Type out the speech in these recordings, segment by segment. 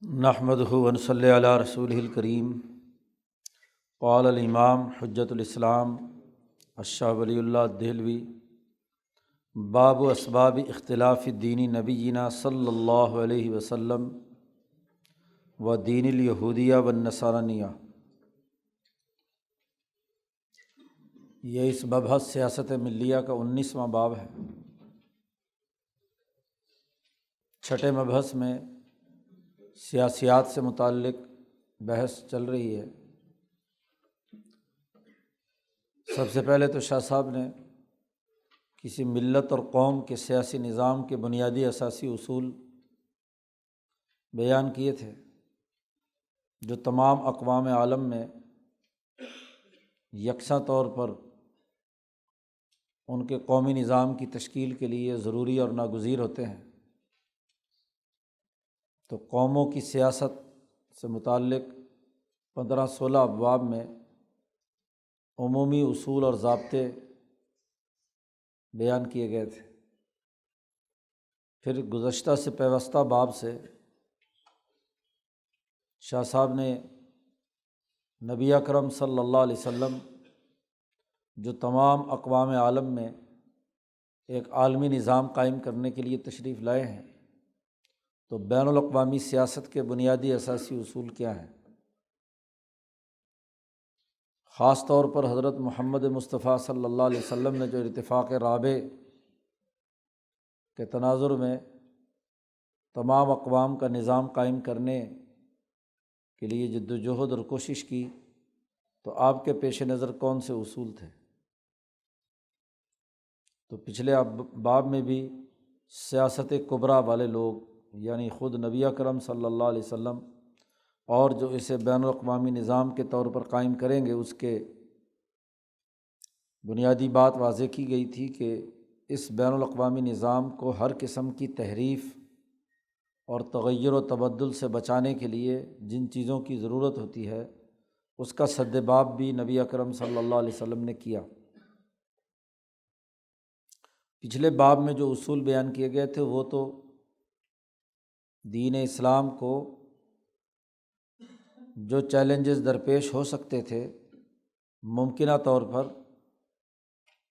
نحمدہ ونصلی علی رسولہ الکریم۔ قال الامام حجۃ الاسلام الشاہ ولی اللہ دہلوی باب اسباب اختلاف دین نبینا صلی اللہ علیہ وسلم و دین الیہودیہ والنصرانیہ۔ یہ اس مبحث سیاست ملیہ کا 19واں باب ہے۔ چھٹے مبحث میں سیاسیات سے متعلق بحث چل رہی ہے۔ سب سے پہلے تو شاہ صاحب نے کسی ملت اور قوم کے سیاسی نظام کے بنیادی اساسی اصول بیان کیے تھے جو تمام اقوام عالم میں یکساں طور پر ان کے قومی نظام کی تشکیل کے لیے ضروری اور ناگزیر ہوتے ہیں۔ تو قوموں کی سیاست سے متعلق 15-16 ابواب میں عمومی اصول اور ضابطے بیان کیے گئے تھے۔ پھر گزشتہ سے پیوستہ باب سے شاہ صاحب نے نبی اکرم صلی اللہ علیہ وسلم جو تمام اقوام عالم میں ایک عالمی نظام قائم کرنے کے لیے تشریف لائے ہیں، تو بین الاقوامی سیاست کے بنیادی اساسی اصول کیا ہیں۔ خاص طور پر حضرت محمد مصطفیٰ صلی اللہ علیہ وسلم نے جو اتفاق رابع کے تناظر میں تمام اقوام کا نظام قائم کرنے کے لیے جد و جہد اور کوشش کی، تو آپ کے پیش نظر کون سے اصول تھے؟ تو پچھلے باب میں بھی سیاست کبریٰ والے لوگ یعنی خود نبی اکرم صلی اللہ علیہ وسلم اور جو اسے بین الاقوامی نظام کے طور پر قائم کریں گے، اس کے بنیادی بات واضح کی گئی تھی کہ اس بین الاقوامی نظام کو ہر قسم کی تحریف اور تغیر و تبدل سے بچانے کے لیے جن چیزوں کی ضرورت ہوتی ہے، اس کا سد باب بھی نبی اکرم صلی اللہ علیہ وسلم نے کیا۔ پچھلے باب میں جو اصول بیان کیے گئے تھے وہ تو دین اسلام کو جو چیلنجز درپیش ہو سکتے تھے ممکنہ طور پر،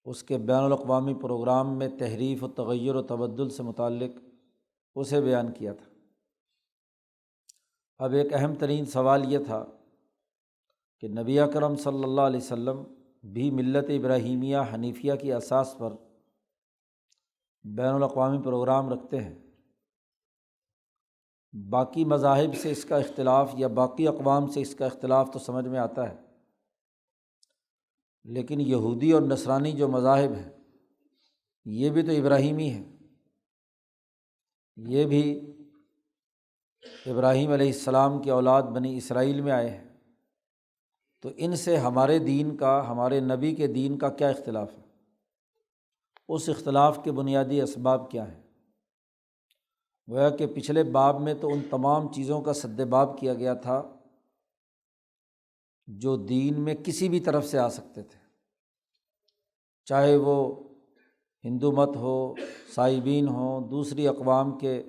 اس کے بین الاقوامی پروگرام میں تحریف و تغیر و تبدل سے متعلق اسے بیان کیا تھا۔ اب ایک اہم ترین سوال یہ تھا کہ نبی اکرم صلی اللہ علیہ وسلم بھی ملت ابراہیمیہ حنیفیہ کی اساس پر بین الاقوامی پروگرام رکھتے ہیں۔ باقی مذاہب سے اس کا اختلاف یا باقی اقوام سے اس کا اختلاف تو سمجھ میں آتا ہے، لیکن یہودی اور نصرانی جو مذاہب ہیں یہ بھی تو ابراہیمی ہیں، یہ بھی ابراہیم علیہ السلام کی اولاد بنی اسرائیل میں آئے ہیں۔ تو ان سے ہمارے دین کا، ہمارے نبی کے دین کا کیا اختلاف ہے؟ اس اختلاف کے بنیادی اسباب کیا ہیں؟ گویا کہ پچھلے باب میں تو ان تمام چیزوں کا سد باب کیا گیا تھا جو دین میں کسی بھی طرف سے آ سکتے تھے، چاہے وہ ہندو مت ہو، سائبین ہوں، دوسری اقوام کے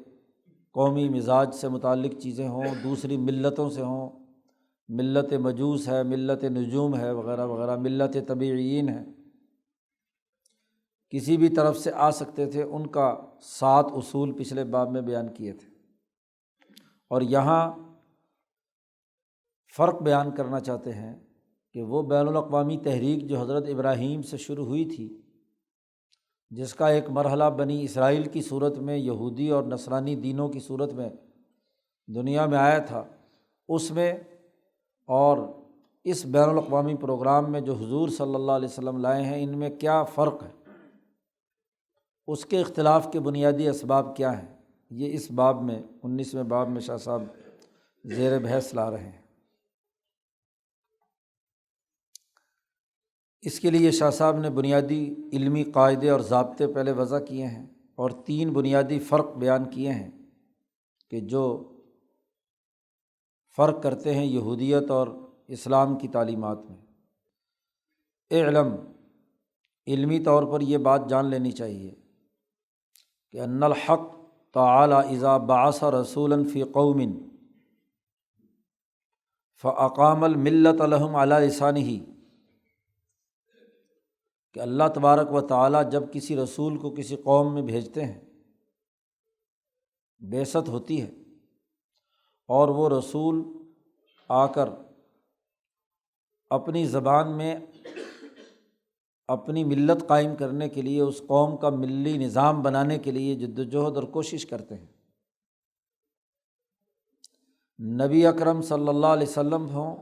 قومی مزاج سے متعلق چیزیں ہوں، دوسری ملتوں سے ہوں، ملت مجوس ہے، ملت نجوم ہے، وغیرہ وغیرہ، ملت طبیعیین ہے، کسی بھی طرف سے آ سکتے تھے۔ ان کا 7 اصول پچھلے باب میں بیان کیے تھے، اور یہاں فرق بیان کرنا چاہتے ہیں کہ وہ بین الاقوامی تحریک جو حضرت ابراہیم سے شروع ہوئی تھی، جس کا ایک مرحلہ بنی اسرائیل کی صورت میں، یہودی اور نصرانی دینوں کی صورت میں دنیا میں آیا تھا، اس میں اور اس بین الاقوامی پروگرام میں جو حضور صلی اللہ علیہ وسلم لائے ہیں، ان میں کیا فرق ہے، اس کے اختلاف کے بنیادی اسباب کیا ہیں، یہ اس باب میں 19ویں باب میں شاہ صاحب زیر بحث لا رہے ہیں۔ اس کے لیے شاہ صاحب نے بنیادی علمی قاعدے اور ضابطے پہلے وضع کیے ہیں، اور 3 بنیادی فرق بیان کیے ہیں کہ جو فرق کرتے ہیں یہودیت اور اسلام کی تعلیمات میں۔ اعلم، علمی طور پر یہ بات جان لینی چاہیے کہ ان الحق تعالی اذا بعث رسولا فی قوم فاقام الملۃ لہم علی لسانہ، کہ اللہ تبارک و تعالیٰ جب کسی رسول کو کسی قوم میں بھیجتے ہیں، بعثت ہوتی ہے، اور وہ رسول آ کر اپنی زبان میں اپنی ملت قائم کرنے کے لیے، اس قوم کا ملی نظام بنانے کے لیے جد و جہد اور کوشش کرتے ہیں۔ نبی اکرم صلی اللہ علیہ وسلم ہوں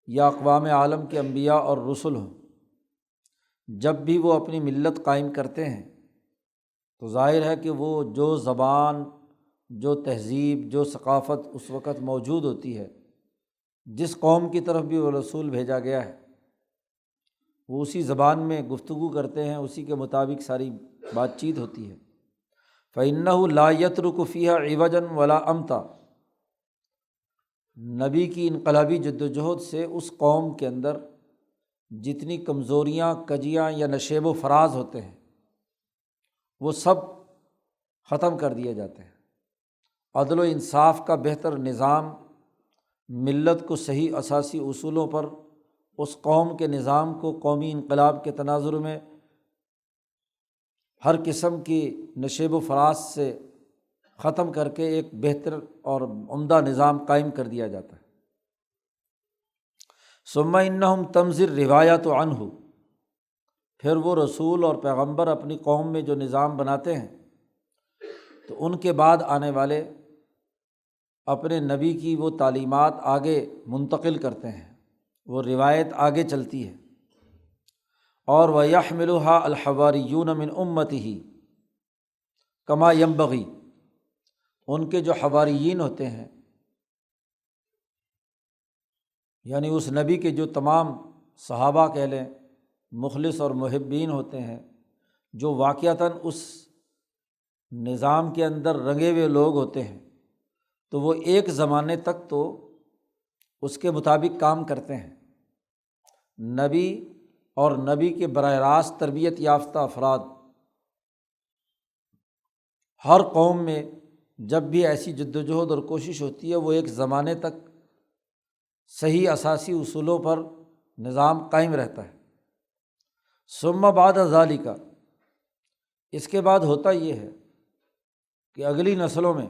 یا اقوام عالم کے انبیاء اور رسل ہوں، جب بھی وہ اپنی ملت قائم کرتے ہیں تو ظاہر ہے کہ وہ جو زبان، جو تہذیب، جو ثقافت اس وقت موجود ہوتی ہے، جس قوم کی طرف بھی وہ رسول بھیجا گیا ہے، وہ اسی زبان میں گفتگو کرتے ہیں، اسی کے مطابق ساری بات چیت ہوتی ہے۔ فَإِنَّهُ لَا يَتْرُكُ فِيهَا عِوَجًا وَلَا أَمْتًا، نبی کی انقلابی جد و جہد سے اس قوم کے اندر جتنی کمزوریاں، کجیاں یا نشیب و فراز ہوتے ہیں وہ سب ختم کر دیے جاتے ہیں۔ عدل و انصاف کا بہتر نظام، ملت کو صحیح اساسی اصولوں پر، اس قوم کے نظام کو قومی انقلاب کے تناظر میں ہر قسم کی نشیب و فراز سے ختم کر کے ایک بہتر اور عمدہ نظام قائم کر دیا جاتا ہے۔ ثم انہم تنزل روایات عنہ، پھر وہ رسول اور پیغمبر اپنی قوم میں جو نظام بناتے ہیں تو ان کے بعد آنے والے اپنے نبی کی وہ تعلیمات آگے منتقل کرتے ہیں، وہ روایت آگے چلتی ہے۔ اور وَيَحْمِلُهَا الْحَوَارِيُّونَ مِنْ أُمَّتِهِ كَمَا يَنبَغِي، ان کے جو حواریین ہوتے ہیں، یعنی اس نبی کے جو تمام صحابہ کہہ لیں، مخلص اور محبین ہوتے ہیں، جو واقعتاً اس نظام کے اندر رنگے ہوئے لوگ ہوتے ہیں، تو وہ ایک زمانے تک تو اس کے مطابق کام کرتے ہیں۔ نبی اور نبی کے براہ راست تربیت یافتہ افراد ہر قوم میں جب بھی ایسی جد و جہد اور کوشش ہوتی ہے، وہ ایک زمانے تک صحیح اساسی اصولوں پر نظام قائم رہتا ہے۔ ثم بعد ذالک، اس کے بعد ہوتا یہ ہے کہ اگلی نسلوں میں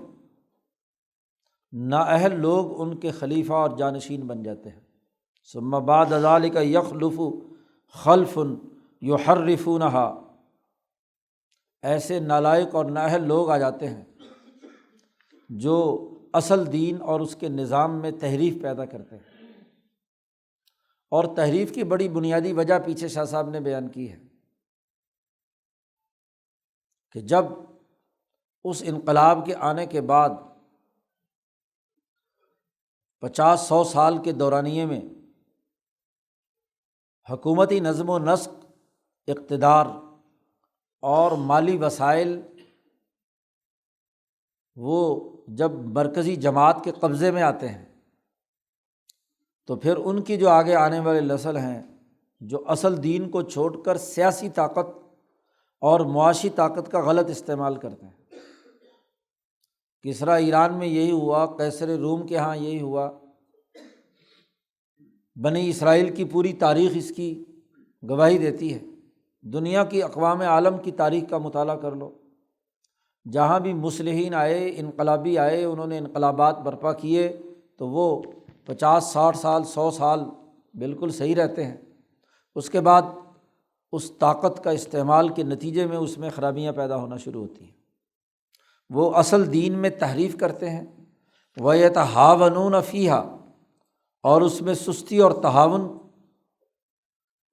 نااہل لوگ ان کے خلیفہ اور جانشین بن جاتے ہیں۔ ثم بعد ذالک یخلف خلف یحرفونہا، ایسے نالائق اور نااہل لوگ آ جاتے ہیں جو اصل دین اور اس کے نظام میں تحریف پیدا کرتے ہیں۔ اور تحریف کی بڑی بنیادی وجہ پیچھے شاہ صاحب نے بیان کی ہے کہ جب اس انقلاب کے آنے کے بعد 50-100 سال کے دورانیے میں حکومتی نظم و نسق، اقتدار اور مالی وسائل وہ جب مرکزی جماعت کے قبضے میں آتے ہیں تو پھر ان کی جو آگے آنے والے نسل ہیں جو اصل دین کو چھوڑ کر سیاسی طاقت اور معاشی طاقت کا غلط استعمال کرتے ہیں۔ کسریٰ ایران میں یہی ہوا، قیصر روم کے ہاں یہی ہوا، بنی اسرائیل کی پوری تاریخ اس کی گواہی دیتی ہے۔ دنیا کی اقوام عالم کی تاریخ کا مطالعہ کر لو، جہاں بھی مصلحین آئے، انقلابی آئے، انہوں نے انقلابات برپا کیے تو وہ 50-60 سال 100 سال بالکل صحیح رہتے ہیں، اس کے بعد اس طاقت کا استعمال کے نتیجے میں اس میں خرابیاں پیدا ہونا شروع ہوتی ہیں۔ وہ اصل دین میں تحریف کرتے ہیں، وَيَتَحَاوَنُونَ فِيهَا، اور اس میں سستی اور تہاون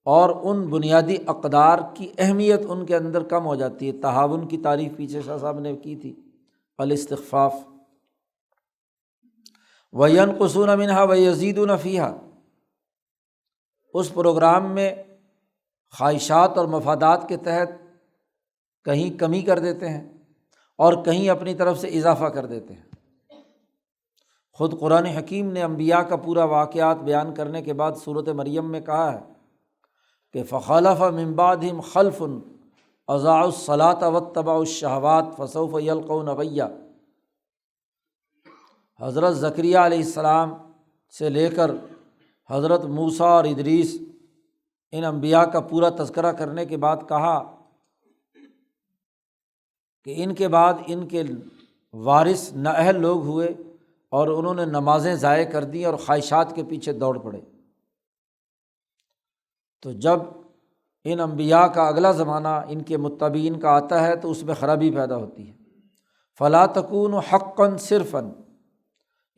اور ان بنیادی اقدار کی اہمیت ان کے اندر کم ہو جاتی ہے۔ تہاون کی تعریف پیچھے شاہ صاحب نے کی تھی، الاستخفاف۔ وَيَنْقُصُونَ مِنْهَا وَيَزِيدُونَ فِيهَا، اس پروگرام میں خواہشات اور مفادات کے تحت کہیں کمی کر دیتے ہیں اور کہیں اپنی طرف سے اضافہ کر دیتے ہیں۔ خود قرآن حکیم نے انبیاء کا پورا واقعات بیان کرنے کے بعد سورۃ مریم میں کہا ہے کہ فَخَلَفَ مِن بَعْدِهِمْ خَلْفٌ أَضَاعُوا الصَّلَاةَ وَاتَّبَعُوا الشَّهَوَاتِ فَسَوْفَ يَلْقَوْنَ غَيًّا۔ حضرت زکریا علیہ السلام سے لے کر حضرت موسیٰ اور ادریس، ان انبیاء کا پورا تذکرہ کرنے کے بعد کہا کہ ان کے بعد ان کے وارث نااہل لوگ ہوئے اور انہوں نے نمازیں ضائع کر دیں اور خواہشات کے پیچھے دوڑ پڑے۔ تو جب ان انبیاء کا اگلا زمانہ ان کے متبعین کا آتا ہے تو اس میں خرابی پیدا ہوتی ہے۔ فلا تکون حقا صرفا،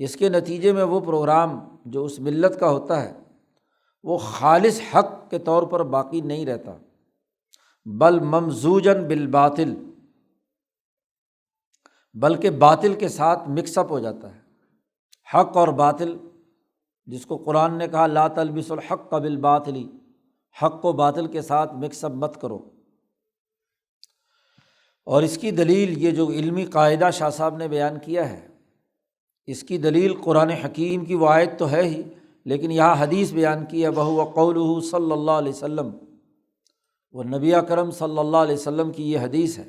اس کے نتیجے میں وہ پروگرام جو اس ملت کا ہوتا ہے وہ خالص حق کے طور پر باقی نہیں رہتا، بل ممزوجاً بالباطل، بلکہ باطل کے ساتھ مکس اپ ہو جاتا ہے۔ حق اور باطل، جس کو قرآن نے کہا لا تلبسوا الحق بالباطل، حق کو باطل کے ساتھ مکس اپ مت کرو۔ اور اس کی دلیل یہ جو علمی قاعدہ شاہ صاحب نے بیان کیا ہے، اس کی دلیل قرآن حکیم کی وہ آیت تو ہے ہی، لیکن یہاں حدیث بیان کی ہے، وہو قولہ صلی اللہ علیہ وسلم، وہ نبی اکرم صلی اللہ علیہ وسلم کی یہ حدیث ہے۔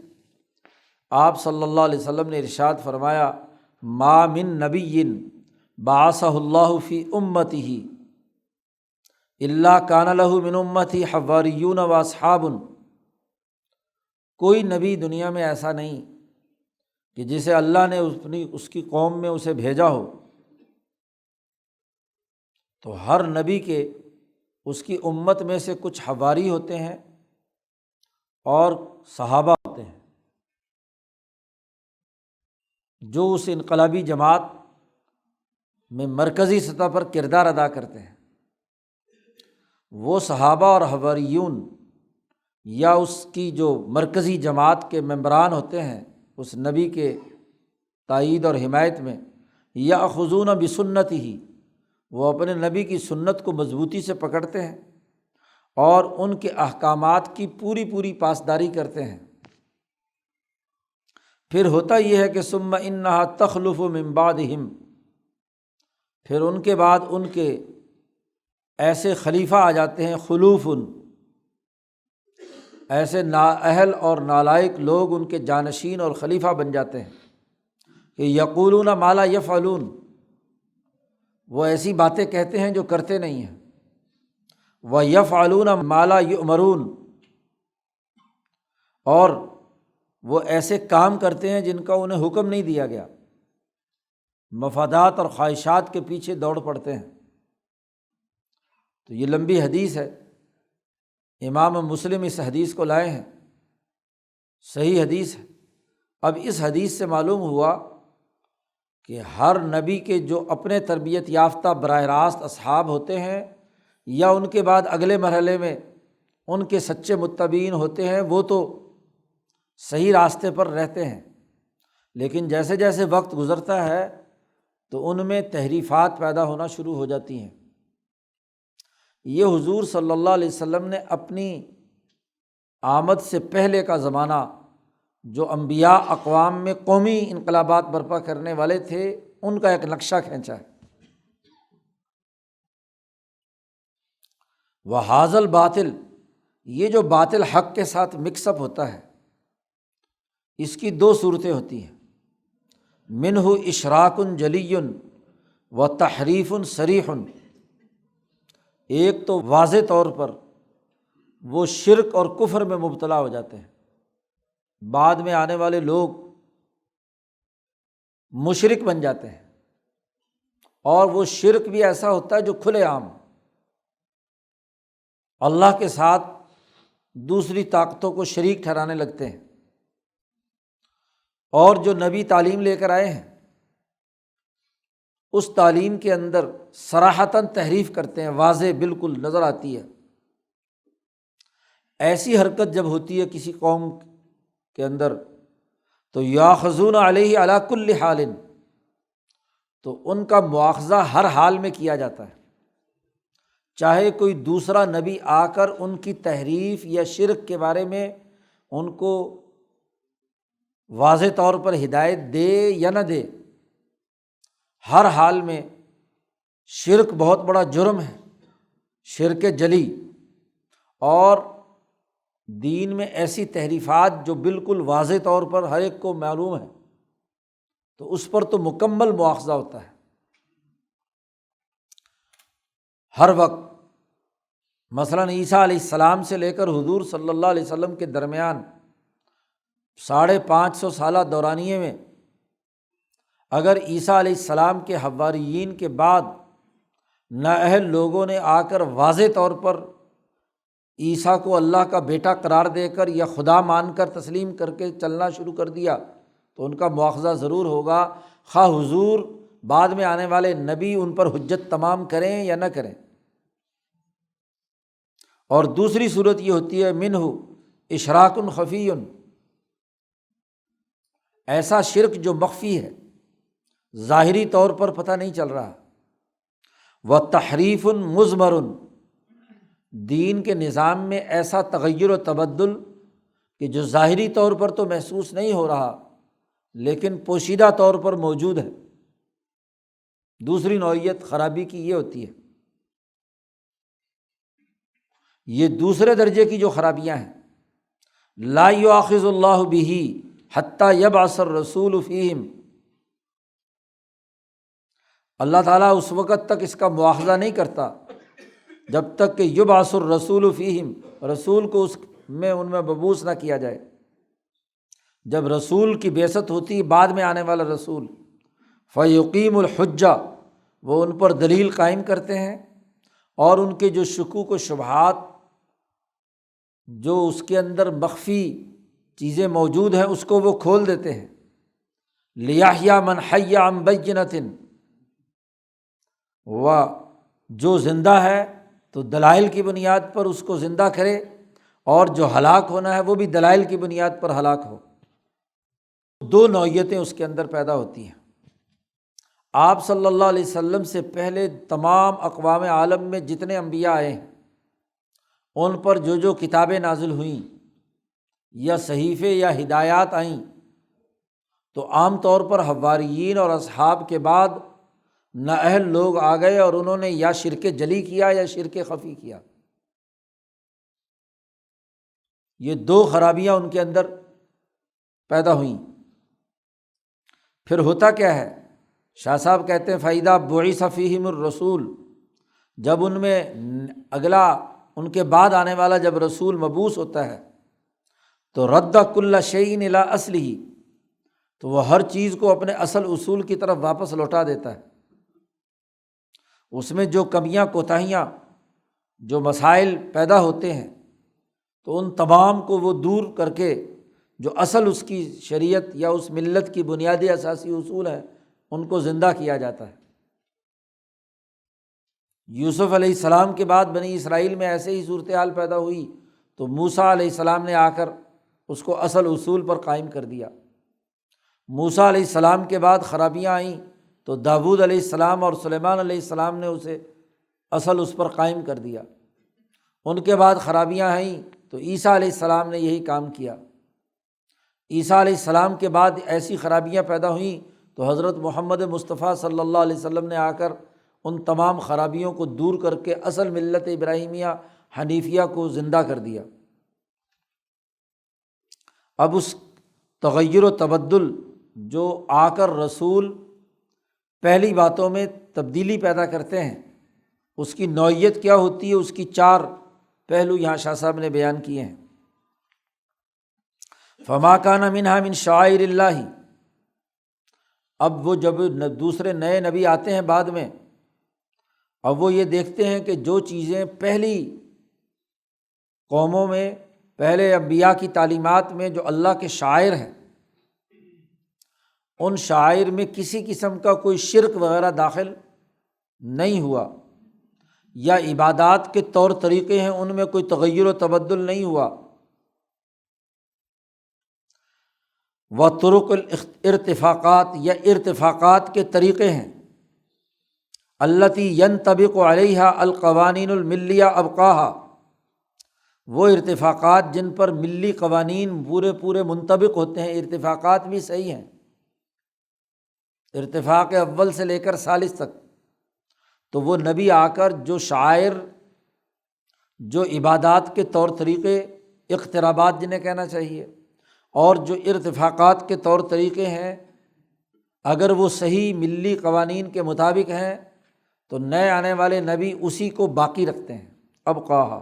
آپ صلی اللہ علیہ وسلم نے ارشاد فرمایا، ما من نبی بعثہ اللہ فی امتہ الا کان لہ من امتہ حواریون و اصحاب، کوئی نبی دنیا میں ایسا نہیں کہ جسے اللہ نے اس کی قوم میں اسے بھیجا ہو تو ہر نبی کے اس کی امت میں سے کچھ حواری ہوتے ہیں اور صحابہ ہوتے ہیں جو اس انقلابی جماعت میں مرکزی سطح پر کردار ادا کرتے ہیں۔ وہ صحابہ اور حواریون یا اس کی جو مرکزی جماعت کے ممبران ہوتے ہیں اس نبی کے تائید اور حمایت میں، یاخذون بسنتہ، وہ اپنے نبی کی سنت کو مضبوطی سے پکڑتے ہیں اور ان کے احکامات کی پوری پاسداری کرتے ہیں۔ پھر ہوتا یہ ہے کہ ثم انہا تخلف من بعدہم، پھر ان کے بعد ان کے ایسے خلیفہ آ جاتے ہیں، خلوف، ایسے نااہل اور نالائق لوگ ان کے جانشین اور خلیفہ بن جاتے ہیں کہ یقولون ما لا یفعلون، وہ ایسی باتیں کہتے ہیں جو کرتے نہیں ہیں، وَيَفْعَلُونَ مَا لَا يُؤْمَرُونَ، اور وہ ایسے کام کرتے ہیں جن کا انہیں حکم نہیں دیا گیا، مفادات اور خواہشات کے پیچھے دوڑ پڑتے ہیں۔ تو یہ لمبی حدیث ہے، امام مسلم اس حدیث کو لائے ہیں، صحیح حدیث ہے۔ اب اس حدیث سے معلوم ہوا کہ ہر نبی کے جو اپنے تربیت یافتہ براہ راست اصحاب ہوتے ہیں یا ان کے بعد اگلے مرحلے میں ان کے سچے متبعین ہوتے ہیں، وہ تو صحیح راستے پر رہتے ہیں، لیکن جیسے جیسے وقت گزرتا ہے تو ان میں تحریفات پیدا ہونا شروع ہو جاتی ہیں۔ یہ حضور صلی اللہ علیہ وسلم نے اپنی آمد سے پہلے کا زمانہ جو انبیاء اقوام میں قومی انقلابات برپا کرنے والے تھے ان کا ایک نقشہ کھینچا ہے۔ وَهَذَا الْبَاطِلُ، یہ جو باطل حق کے ساتھ مکس اپ ہوتا ہے، اس کی دو صورتیں ہوتی ہیں، منہ اشراک جلی و تحریف صریح۔ ایک تو واضح طور پر وہ شرک اور کفر میں مبتلا ہو جاتے ہیں، بعد میں آنے والے لوگ مشرک بن جاتے ہیں، اور وہ شرک بھی ایسا ہوتا ہے جو کھلے عام، اللہ کے ساتھ دوسری طاقتوں کو شریک ٹھہرانے لگتے ہیں، اور جو نبی تعلیم لے کر آئے ہیں اس تعلیم کے اندر صراحتاً تحریف کرتے ہیں، واضح بالکل نظر آتی ہے۔ ایسی حرکت جب ہوتی ہے کسی قوم کے اندر تو یاخذون علیہ علی کل حال، تو ان کا مواخذہ ہر حال میں کیا جاتا ہے، چاہے کوئی دوسرا نبی آ کر ان کی تحریف یا شرک کے بارے میں ان کو واضح طور پر ہدایت دے یا نہ دے، ہر حال میں شرک بہت بڑا جرم ہے، شرک جلی، اور دین میں ایسی تحریفات جو بالکل واضح طور پر ہر ایک کو معلوم ہے تو اس پر تو مکمل مواخذہ ہوتا ہے۔ ہر وقت، مثلاً عیسیٰ علیہ السلام سے لے کر حضور صلی اللہ علیہ وسلم کے درمیان 550 سالہ دورانیے میں اگر عیسیٰ علیہ السلام کے حواریین کے بعد نااہل لوگوں نے آ کر واضح طور پر عیسیٰ کو اللہ کا بیٹا قرار دے کر یا خدا مان کر تسلیم کر کے چلنا شروع کر دیا تو ان کا مواخذہ ضرور ہوگا، خواہ حضور بعد میں آنے والے نبی ان پر حجت تمام کریں یا نہ کریں۔ اور دوسری صورت یہ ہوتی ہے منہ اشراک خفی، ایسا شرک جو مخفی ہے، ظاہری طور پر پتہ نہیں چل رہا، و تحریف مضمر، دین کے نظام میں ایسا تغیر و تبدل کہ جو ظاہری طور پر تو محسوس نہیں ہو رہا لیکن پوشیدہ طور پر موجود ہے۔ دوسری نوعیت خرابی کی یہ ہوتی ہے، یہ دوسرے درجے کی جو خرابیاں ہیں، لا یؤاخذ اللہ بہ حتی یبعث الرسول فیہم، اللہ تعالیٰ اس وقت تک اس کا مواخذہ نہیں کرتا جب تک کہ یبعث الرسول فیہم، رسول کو ان میں مبعوث نہ کیا جائے۔ جب رسول کی بعثت ہوتی، بعد میں آنے والا رسول، فیقیم الحجہ، وہ ان پر دلیل قائم کرتے ہیں اور ان کے جو شکوک و شبہات، جو اس کے اندر مخفی چیزیں موجود ہیں، اس کو وہ کھول دیتے ہیں۔ لیحییٰ من حی عن بینۃ، وہ جو زندہ ہے تو دلائل کی بنیاد پر اس کو زندہ کرے، اور جو ہلاک ہونا ہے وہ بھی دلائل کی بنیاد پر ہلاک ہو۔ دو نوعیتیں اس کے اندر پیدا ہوتی ہیں۔ آپ صلی اللہ علیہ وسلم سے پہلے تمام اقوام عالم میں جتنے انبیاء آئے ہیں، ان پر جو جو کتابیں نازل ہوئیں یا صحیفے یا ہدایات آئیں، تو عام طور پر حواریین اور اصحاب کے بعد نااہل لوگ آ گئے اور انہوں نے یا شرک جلی کیا یا شرک خفی کیا۔ یہ دو خرابیاں ان کے اندر پیدا ہوئیں۔ پھر ہوتا کیا ہے؟ شاہ صاحب کہتے ہیں فَإِذَا بُعِثَ فِيهِمُ الرَّسُولُ، جب ان میں اگلا، ان کے بعد آنے والا جب رسول مبعوث ہوتا ہے تو رَدَّ كُلَّ شَيْءٍ إِلَىٰ أَصْلِهِ، تو وہ ہر چیز کو اپنے اصل اصول کی طرف واپس لوٹا دیتا ہے۔ اس میں جو کمیاں کوتاہیاں، جو مسائل پیدا ہوتے ہیں، تو ان تمام کو وہ دور کر کے جو اصل اس کی شریعت یا اس ملت کی بنیادی اساسی اصول ہیں ان کو زندہ کیا جاتا ہے۔ یوسف علیہ السلام کے بعد بنی اسرائیل میں ایسے ہی صورتحال پیدا ہوئی تو موسیٰ علیہ السلام نے آ کر اس کو اصل اصول پر قائم کر دیا۔ موسیٰ علیہ السلام کے بعد خرابیاں آئیں تو داؤد علیہ السلام اور سلیمان علیہ السلام نے اسے اصل اس پر قائم کر دیا۔ ان کے بعد خرابیاں آئیں تو عیسیٰ علیہ السلام نے یہی کام کیا۔ عیسیٰ علیہ السلام کے بعد ایسی خرابیاں پیدا ہوئیں تو حضرت محمد مصطفیٰ صلی اللہ علیہ وسلم نے آ کر ان تمام خرابیوں کو دور کر کے اصل ملت ابراہیمیہ حنیفیہ کو زندہ کر دیا۔ اب اس تغیر و تبدل جو آ کر رسول پہلی باتوں میں تبدیلی پیدا کرتے ہیں، اس کی نوعیت کیا ہوتی ہے، اس کی 4 پہلو یہاں شاہ صاحب نے بیان کیے ہیں۔ فما کان منہا من شعائر اللہ، اب وہ جب دوسرے نئے نبی آتے ہیں بعد میں، اب وہ یہ دیکھتے ہیں کہ جو چیزیں پہلی قوموں میں، پہلے انبیاء کی تعلیمات میں جو اللہ کے شاعر ہیں، ان شاعر میں کسی قسم کا کوئی شرک وغیرہ داخل نہیں ہوا، یا عبادات کے طور طریقے ہیں ان میں کوئی تغیر و تبدل نہیں ہوا، و طرق الارتفاقات، یا ارتفاقات کے طریقے ہیں، التی ینطبق علیہا القوانین الملیہ ابقاہا، وہ ارتفاقات جن پر ملی قوانین پورے منطبق ہوتے ہیں، ارتفاقات بھی صحیح ہیں، ارتفاق اول سے لے کر ثالث تک، تو وہ نبی آ کر جو شعائر، جو عبادات کے طور طریقے، اقترابات جنہیں کہنا چاہیے، اور جو ارتفاقات کے طور طریقے ہیں، اگر وہ صحیح ملی قوانین کے مطابق ہیں تو نئے آنے والے نبی اسی کو باقی رکھتے ہیں، ابقاہا۔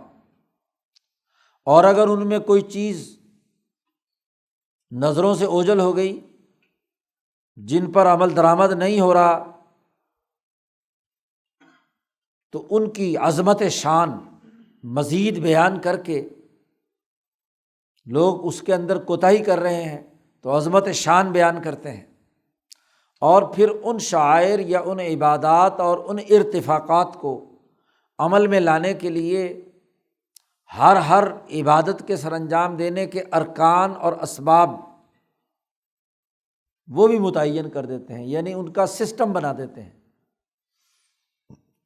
اور اگر ان میں کوئی چیز نظروں سے اوجھل ہو گئی، جن پر عمل درآمد نہیں ہو رہا، تو ان کی عظمت شان مزید بیان کر کے لوگ اس کے اندر کوتاہی کر رہے ہیں تو عظمت شان بیان کرتے ہیں، اور پھر ان شعائر یا ان عبادات اور ان ارتفاقات کو عمل میں لانے کے لیے ہر عبادت کے سر انجام دینے کے ارکان اور اسباب وہ بھی متعین کر دیتے ہیں، یعنی ان کا سسٹم بنا دیتے ہیں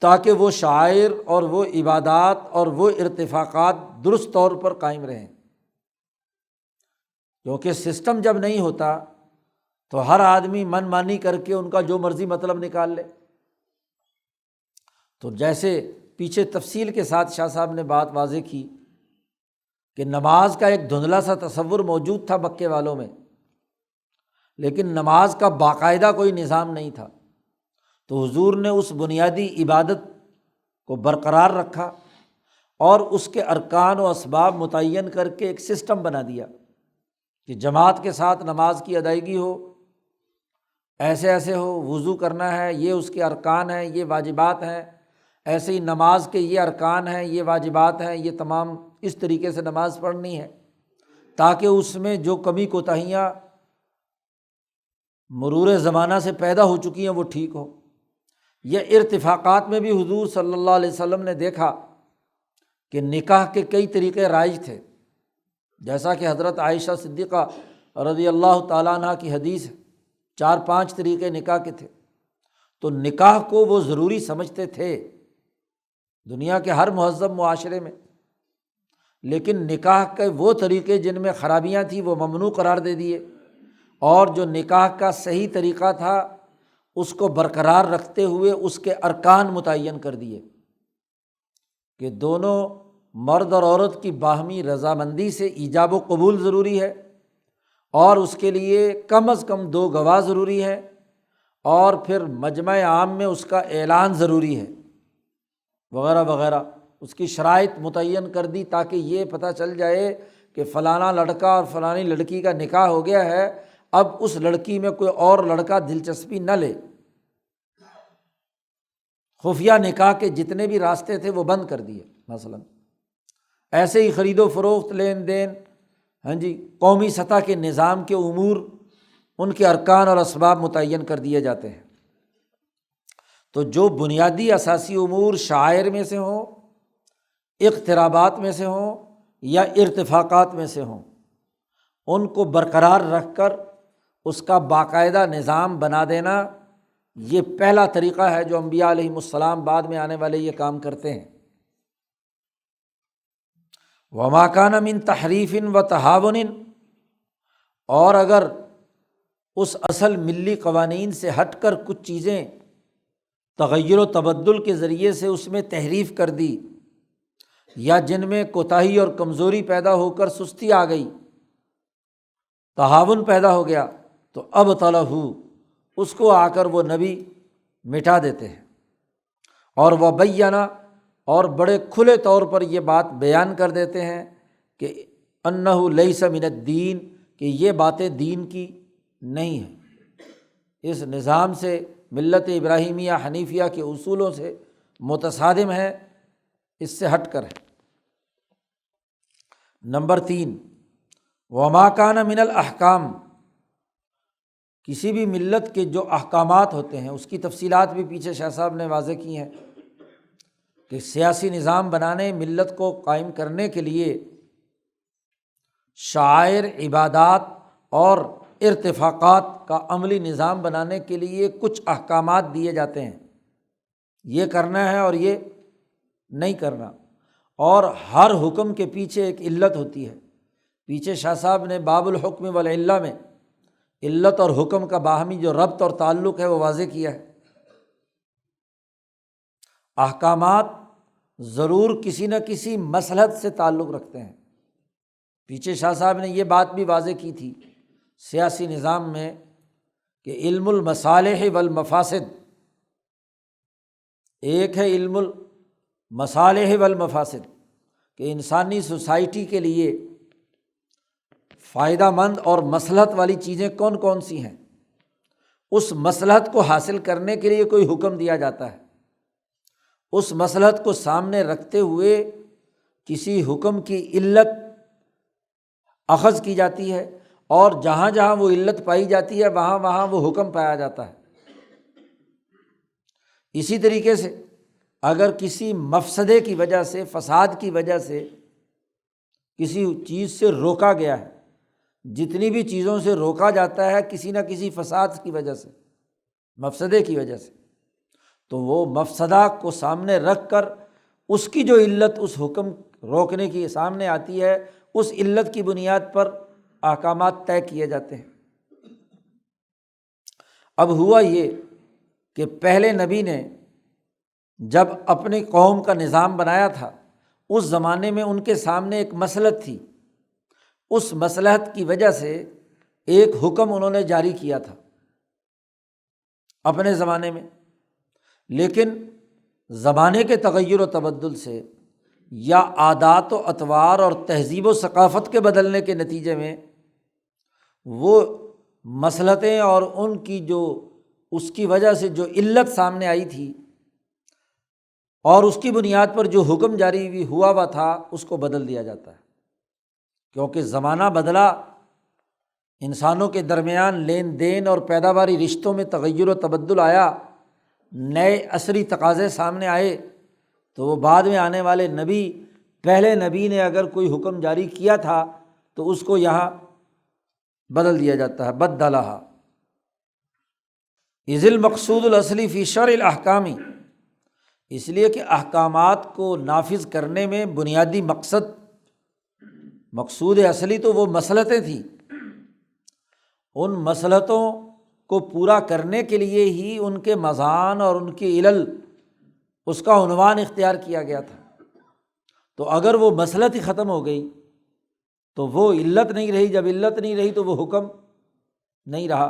تاکہ وہ شعائر اور وہ عبادات اور وہ ارتفاقات درست طور پر قائم رہیں۔ کیونکہ سسٹم جب نہیں ہوتا تو ہر آدمی من مانی کر کے ان کا جو مرضی مطلب نکال لے۔ تو جیسے پیچھے تفصیل کے ساتھ شاہ صاحب نے بات واضح کی کہ نماز کا ایک دھندلا سا تصور موجود تھا مکے والوں میں، لیکن نماز کا باقاعدہ کوئی نظام نہیں تھا، تو حضور نے اس بنیادی عبادت کو برقرار رکھا اور اس کے ارکان و اسباب متعین کر کے ایک سسٹم بنا دیا کہ جماعت کے ساتھ نماز کی ادائیگی ہو، ایسے ایسے ہو، وضو کرنا ہے، یہ اس کے ارکان ہیں، یہ واجبات ہیں، ایسے ہی نماز کے یہ ارکان ہیں، یہ واجبات ہیں، یہ تمام اس طریقے سے نماز پڑھنی ہے، تاکہ اس میں جو کمی کوتاہیاں مرور زمانہ سے پیدا ہو چکی ہیں وہ ٹھیک ہو۔ یہ ارتفاقات میں بھی حضور صلی اللہ علیہ وسلم نے دیکھا کہ نکاح کے کئی طریقے رائج تھے، جیسا کہ حضرت عائشہ صدیقہ رضی اللہ تعالیٰ عنہ کی حدیث ہے، 4-5 طریقے نکاح کے تھے، تو نکاح کو وہ ضروری سمجھتے تھے دنیا کے ہر مہذب معاشرے میں، لیکن نکاح کے وہ طریقے جن میں خرابیاں تھیں وہ ممنوع قرار دے دیے، اور جو نکاح کا صحیح طریقہ تھا اس کو برقرار رکھتے ہوئے اس کے ارکان متعین کر دیے کہ دونوں مرد اور عورت کی باہمی رضامندی سے ایجاب و قبول ضروری ہے، اور اس کے لیے کم از کم 2 گواہ ضروری ہے، اور پھر مجمع عام میں اس کا اعلان ضروری ہے، وغیرہ وغیرہ اس کی شرائط متعین کر دی تاکہ یہ پتہ چل جائے کہ فلانا لڑکا اور فلانی لڑکی کا نکاح ہو گیا ہے، اب اس لڑکی میں کوئی اور لڑکا دلچسپی نہ لے۔ خفیہ نکاح کے جتنے بھی راستے تھے وہ بند کر دیے، مثلاً ایسے ہی خرید و فروخت، لین دین، قومی سطح کے نظام کے امور، ان کے ارکان اور اسباب متعین کر دیے جاتے ہیں۔ تو جو بنیادی اساسی امور شعائر میں سے ہوں، اقترابات میں سے ہوں یا ارتفاقات میں سے ہوں، ان کو برقرار رکھ کر اس کا باقاعدہ نظام بنا دینا، یہ پہلا طریقہ ہے جو انبیاء علیہم السلام بعد میں آنے والے یہ کام کرتے ہیں۔ وما کان من تحریف و تہاون، اور اگر اس اصل ملی قوانین سے ہٹ کر کچھ چیزیں تغیر و تبدل کے ذریعے سے اس میں تحریف کر دی، یا جن میں کوتاہی اور کمزوری پیدا ہو کر سستی آ گئی، تہاون پیدا ہو گیا، تو اب طلح اس کو آ کر وہ نبی مٹا دیتے ہیں، اور وہ بینا، اور بڑے کھلے طور پر یہ بات بیان کر دیتے ہیں کہ انہ لیس من الدین، کہ یہ باتیں دین کی نہیں ہیں، اس نظام سے، ملت ابراہیمیہ حنیفیہ کے اصولوں سے متصادم ہے، اس سے ہٹ کر ہے۔ نمبر 3، وما کان من الاحکام، کسی بھی ملت کے جو احکامات ہوتے ہیں اس کی تفصیلات بھی پیچھے شاہ صاحب نے واضح کی ہیں کہ سیاسی نظام بنانے، ملت کو قائم کرنے کے لیے شعائر، عبادات اور ارتفاقات کا عملی نظام بنانے کے لیے کچھ احکامات دیے جاتے ہیں، یہ کرنا ہے اور یہ نہیں کرنا، اور ہر حکم کے پیچھے ایک علت ہوتی ہے۔ پیچھے شاہ صاحب نے باب الحکم والعلہ میں علت اور حکم کا باہمی جو ربط اور تعلق ہے وہ واضح کیا ہے۔ احکامات ضرور کسی نہ کسی مصلحت سے تعلق رکھتے ہیں۔ پیچھے شاہ صاحب نے یہ بات بھی واضح کی تھی سیاسی نظام میں کہ علم المصالح والمفاسد، ایک ہے علم المصالح والمفاسد، کہ انسانی سوسائٹی کے لیے فائدہ مند اور مصلحت والی چیزیں کون کون سی ہیں، اس مصلحت کو حاصل کرنے کے لیے کوئی حکم دیا جاتا ہے، اس مصلحت کو سامنے رکھتے ہوئے کسی حکم کی علت اخذ کی جاتی ہے، اور جہاں جہاں وہ علت پائی جاتی ہے وہاں وہاں وہ حکم پایا جاتا ہے۔ اسی طریقے سے اگر کسی مفسدے کی وجہ سے، فساد کی وجہ سے کسی چیز سے روکا گیا ہے، جتنی بھی چیزوں سے روکا جاتا ہے کسی نہ کسی فساد کی وجہ سے، مفسدے کی وجہ سے، تو وہ مفسدہ کو سامنے رکھ کر اس کی جو علت اس حکم روکنے کی سامنے آتی ہے، اس علت کی بنیاد پر احکامات طے کیے جاتے ہیں۔ اب ہوا یہ کہ پہلے نبی نے جب اپنی قوم کا نظام بنایا تھا، اس زمانے میں ان کے سامنے ایک مصلحت تھی، اس مصلحت کی وجہ سے ایک حکم انہوں نے جاری کیا تھا اپنے زمانے میں، لیکن زمانے کے تغیر و تبدل سے یا عادات و اطوار اور تہذیب و ثقافت کے بدلنے کے نتیجے میں وہ مصلحتیں اور ان کی جو اس کی وجہ سے جو علت سامنے آئی تھی اور اس کی بنیاد پر جو حکم جاری ہوا تھا اس کو بدل دیا جاتا ہے، کیونکہ زمانہ بدلا، انسانوں کے درمیان لین دین اور پیداواری رشتوں میں تغیر و تبدل آیا، نئے عصری تقاضے سامنے آئے، تو وہ بعد میں آنے والے نبی، پہلے نبی نے اگر کوئی حکم جاری کیا تھا تو اس کو یہاں بدل دیا جاتا ہے، بدلہا اذ المقصود الاصلی فی شرع الاحکام، اس لیے کہ احکامات کو نافذ کرنے میں بنیادی مقصود اصلی تو وہ مصلحتیں تھیں، ان مصلحتوں کو پورا کرنے کے لیے ہی ان کے مضان اور ان کی علل، اس کا عنوان اختیار کیا گیا تھا۔ تو اگر وہ مصلحت ہی ختم ہو گئی تو وہ علت نہیں رہی، جب علت نہیں رہی تو وہ حکم نہیں رہا،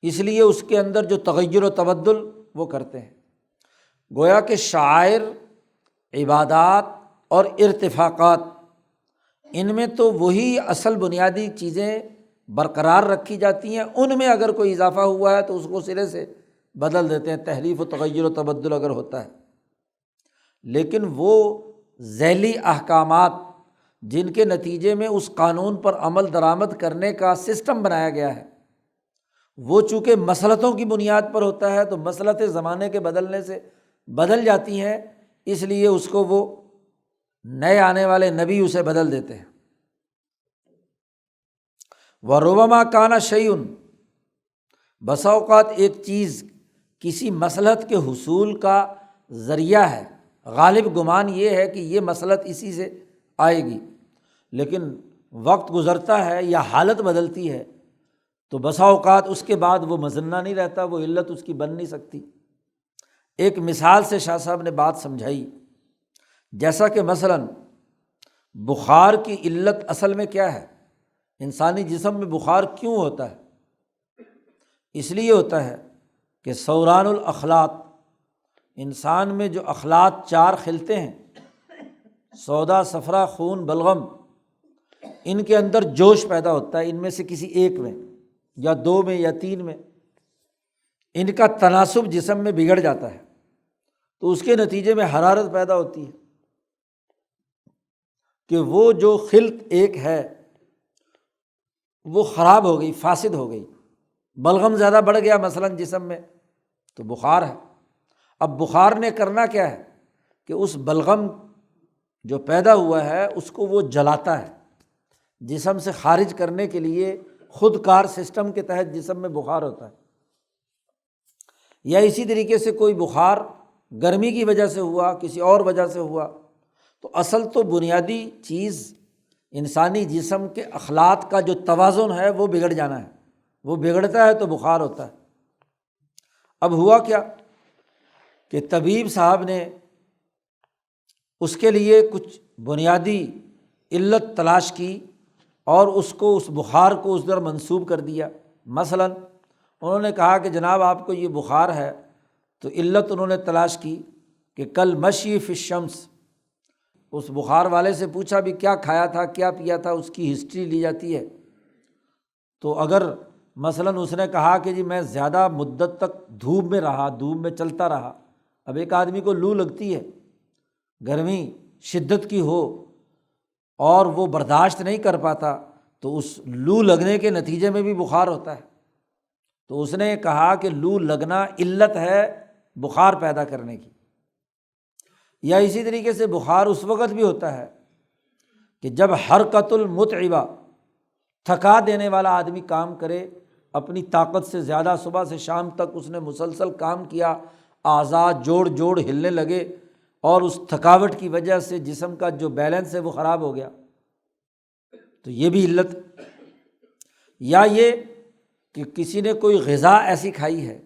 اس لیے اس کے اندر جو تغیر و تبدل وہ کرتے ہیں۔ گویا کہ شعائر، عبادات اور ارتفاقات، ان میں تو وہی اصل بنیادی چیزیں برقرار رکھی جاتی ہیں، ان میں اگر کوئی اضافہ ہوا ہے تو اس کو سرے سے بدل دیتے ہیں، تحریف و تغیر و تبدل اگر ہوتا ہے۔ لیکن وہ ذیلی احکامات جن کے نتیجے میں اس قانون پر عمل درآمد کرنے کا سسٹم بنایا گیا ہے، وہ چونکہ مصلحتوں کی بنیاد پر ہوتا ہے تو مصلحتیں زمانے کے بدلنے سے بدل جاتی ہیں، اس لیے اس کو وہ نئے آنے والے نبی اسے بدل دیتے ہیں۔ وَرُبَمَا كَانَ شَيْءٌ، بسا اوقات ایک چیز کسی مصلحت کے حصول کا ذریعہ ہے، غالب گمان یہ ہے کہ یہ مصلحت اسی سے آئے گی، لیکن وقت گزرتا ہے یا حالت بدلتی ہے تو بسا اوقات اس کے بعد وہ مظنہ نہیں رہتا، وہ علت اس کی بن نہیں سکتی۔ ایک مثال سے شاہ صاحب نے بات سمجھائی، جیسا کہ مثلاً بخار کی علت اصل میں کیا ہے، انسانی جسم میں بخار کیوں ہوتا ہے؟ اس لیے ہوتا ہے کہ ثوران الاخلاط، انسان میں جو اخلاط چار کھلتے ہیں، سودا، صفرا، خون، بلغم، ان کے اندر جوش پیدا ہوتا ہے، ان میں سے کسی ایک میں یا دو میں یا تین میں، ان کا تناسب جسم میں بگڑ جاتا ہے تو اس کے نتیجے میں حرارت پیدا ہوتی ہے کہ وہ جو خلط ایک ہے وہ خراب ہو گئی، فاسد ہو گئی، بلغم زیادہ بڑھ گیا مثلاً جسم میں تو بخار ہے۔ اب بخار نے کرنا کیا ہے کہ اس بلغم جو پیدا ہوا ہے اس کو وہ جلاتا ہے، جسم سے خارج کرنے کے لیے خود کار سسٹم کے تحت جسم میں بخار ہوتا ہے۔ یا اسی طریقے سے کوئی بخار گرمی کی وجہ سے ہوا، کسی اور وجہ سے ہوا، تو اصل تو بنیادی چیز انسانی جسم کے اخلاط کا جو توازن ہے وہ بگڑ جانا ہے، وہ بگڑتا ہے تو بخار ہوتا ہے۔ اب ہوا کیا کہ طبیب صاحب نے اس کے لیے کچھ بنیادی علت تلاش کی اور اس کو، اس بخار کو اس در منسوب کر دیا۔ مثلاً انہوں نے کہا کہ جناب آپ کو یہ بخار ہے تو علت انہوں نے تلاش کی کہ کل مشی فی الشمس، اس بخار والے سے پوچھا بھی کیا کھایا تھا کیا پیا تھا، اس کی ہسٹری لی جاتی ہے۔ تو اگر مثلاً اس نے کہا کہ جی میں زیادہ مدت تک دھوپ میں رہا، دھوپ میں چلتا رہا، اب ایک آدمی کو لو لگتی ہے، گرمی شدت کی ہو اور وہ برداشت نہیں کر پاتا، تو اس لو لگنے کے نتیجے میں بھی بخار ہوتا ہے۔ تو اس نے کہا کہ لو لگنا علت ہے بخار پیدا کرنے کی۔ یا اسی طریقے سے بخار اس وقت بھی ہوتا ہے کہ جب حرکت المتعبہ، تھکا دینے والا آدمی کام کرے، اپنی طاقت سے زیادہ صبح سے شام تک اس نے مسلسل کام کیا، اعضاء جوڑ ہلنے لگے، اور اس تھکاوٹ کی وجہ سے جسم کا جو بیلنس ہے وہ خراب ہو گیا، تو یہ بھی علت۔ یا یہ کہ کسی نے کوئی غذا ایسی کھائی ہے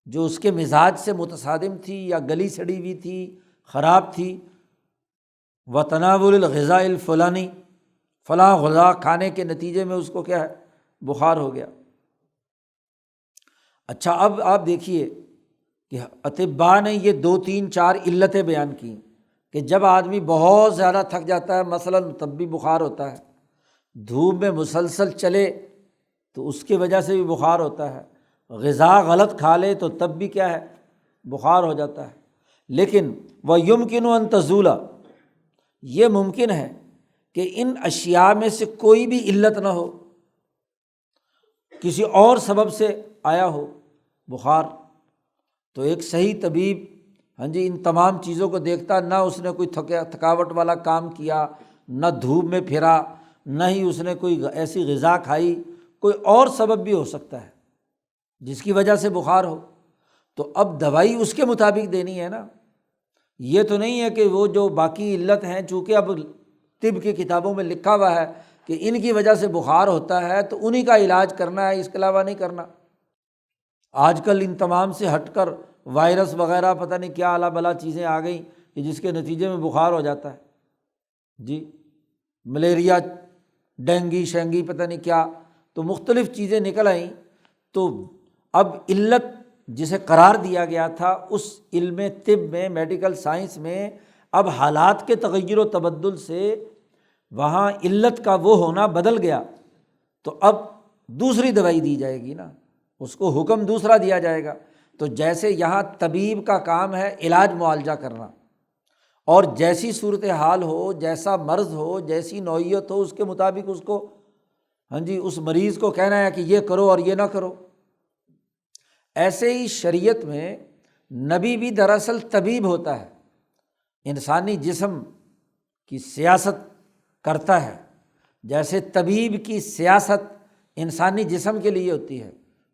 جو اس کے مزاج سے متصادم تھی یا گلی سڑی ہوئی تھی، خراب تھی، وتناول الغذاء الفلانی، فلاں غذا کھانے کے نتیجے میں اس کو کیا ہے، بخار ہو گیا۔ اچھا، اب آپ دیکھیے کہ اطباء نے یہ 2 3 4 علتیں بیان کی کہ جب آدمی بہت زیادہ تھک جاتا ہے مثلاً تب بھی بخار ہوتا ہے، دھوپ میں مسلسل چلے تو اس کی وجہ سے بھی بخار ہوتا ہے، غذا غلط کھا لے تو تب بھی کیا ہے، بخار ہو جاتا ہے۔ لیکن وَيُمْكِنُ أَن تَزُولَ، یہ ممکن ہے کہ ان اشیاء میں سے کوئی بھی علت نہ ہو، کسی اور سبب سے آیا ہو بخار، تو ایک صحیح طبیب ان تمام چیزوں کو دیکھتا، نہ اس نے کوئی تھکاوٹ والا کام کیا، نہ دھوپ میں پھرا، نہ ہی اس نے کوئی ایسی غذا کھائی، کوئی اور سبب بھی ہو سکتا ہے جس کی وجہ سے بخار ہو، تو اب دوائی اس کے مطابق دینی ہے نا۔ یہ تو نہیں ہے کہ وہ جو باقی علت ہیں، چونکہ اب طب کی کتابوں میں لکھا ہوا ہے کہ ان کی وجہ سے بخار ہوتا ہے تو انہی کا علاج کرنا ہے، اس کے علاوہ نہیں کرنا۔ آج کل ان تمام سے ہٹ کر وائرس وغیرہ پتہ نہیں کیا اعلیٰ بلا چیزیں آ گئیں کہ جس کے نتیجے میں بخار ہو جاتا ہے، جی ملیریا، ڈینگی شینگی پتہ نہیں کیا، تو مختلف چیزیں نکل آئیں۔ تو اب علت جسے قرار دیا گیا تھا اس علم طب میں، میڈیکل سائنس میں، اب حالات کے تغیر و تبدل سے وہاں علت کا وہ ہونا بدل گیا، تو اب دوسری دوائی دی جائے گی نا، اس کو حکم دوسرا دیا جائے گا۔ تو جیسے یہاں طبیب کا کام ہے علاج معالجہ کرنا، اور جیسی صورتحال ہو، جیسا مرض ہو، جیسی نوعیت ہو، اس کے مطابق اس کو اس مریض کو کہنا ہے کہ یہ کرو اور یہ نہ کرو۔ ایسے ہی شریعت میں نبی بھی دراصل طبیب ہوتا ہے، انسانی جسم کی سیاست کرتا ہے، جیسے طبیب کی سیاست انسانی جسم کے لیے ہوتی ہے۔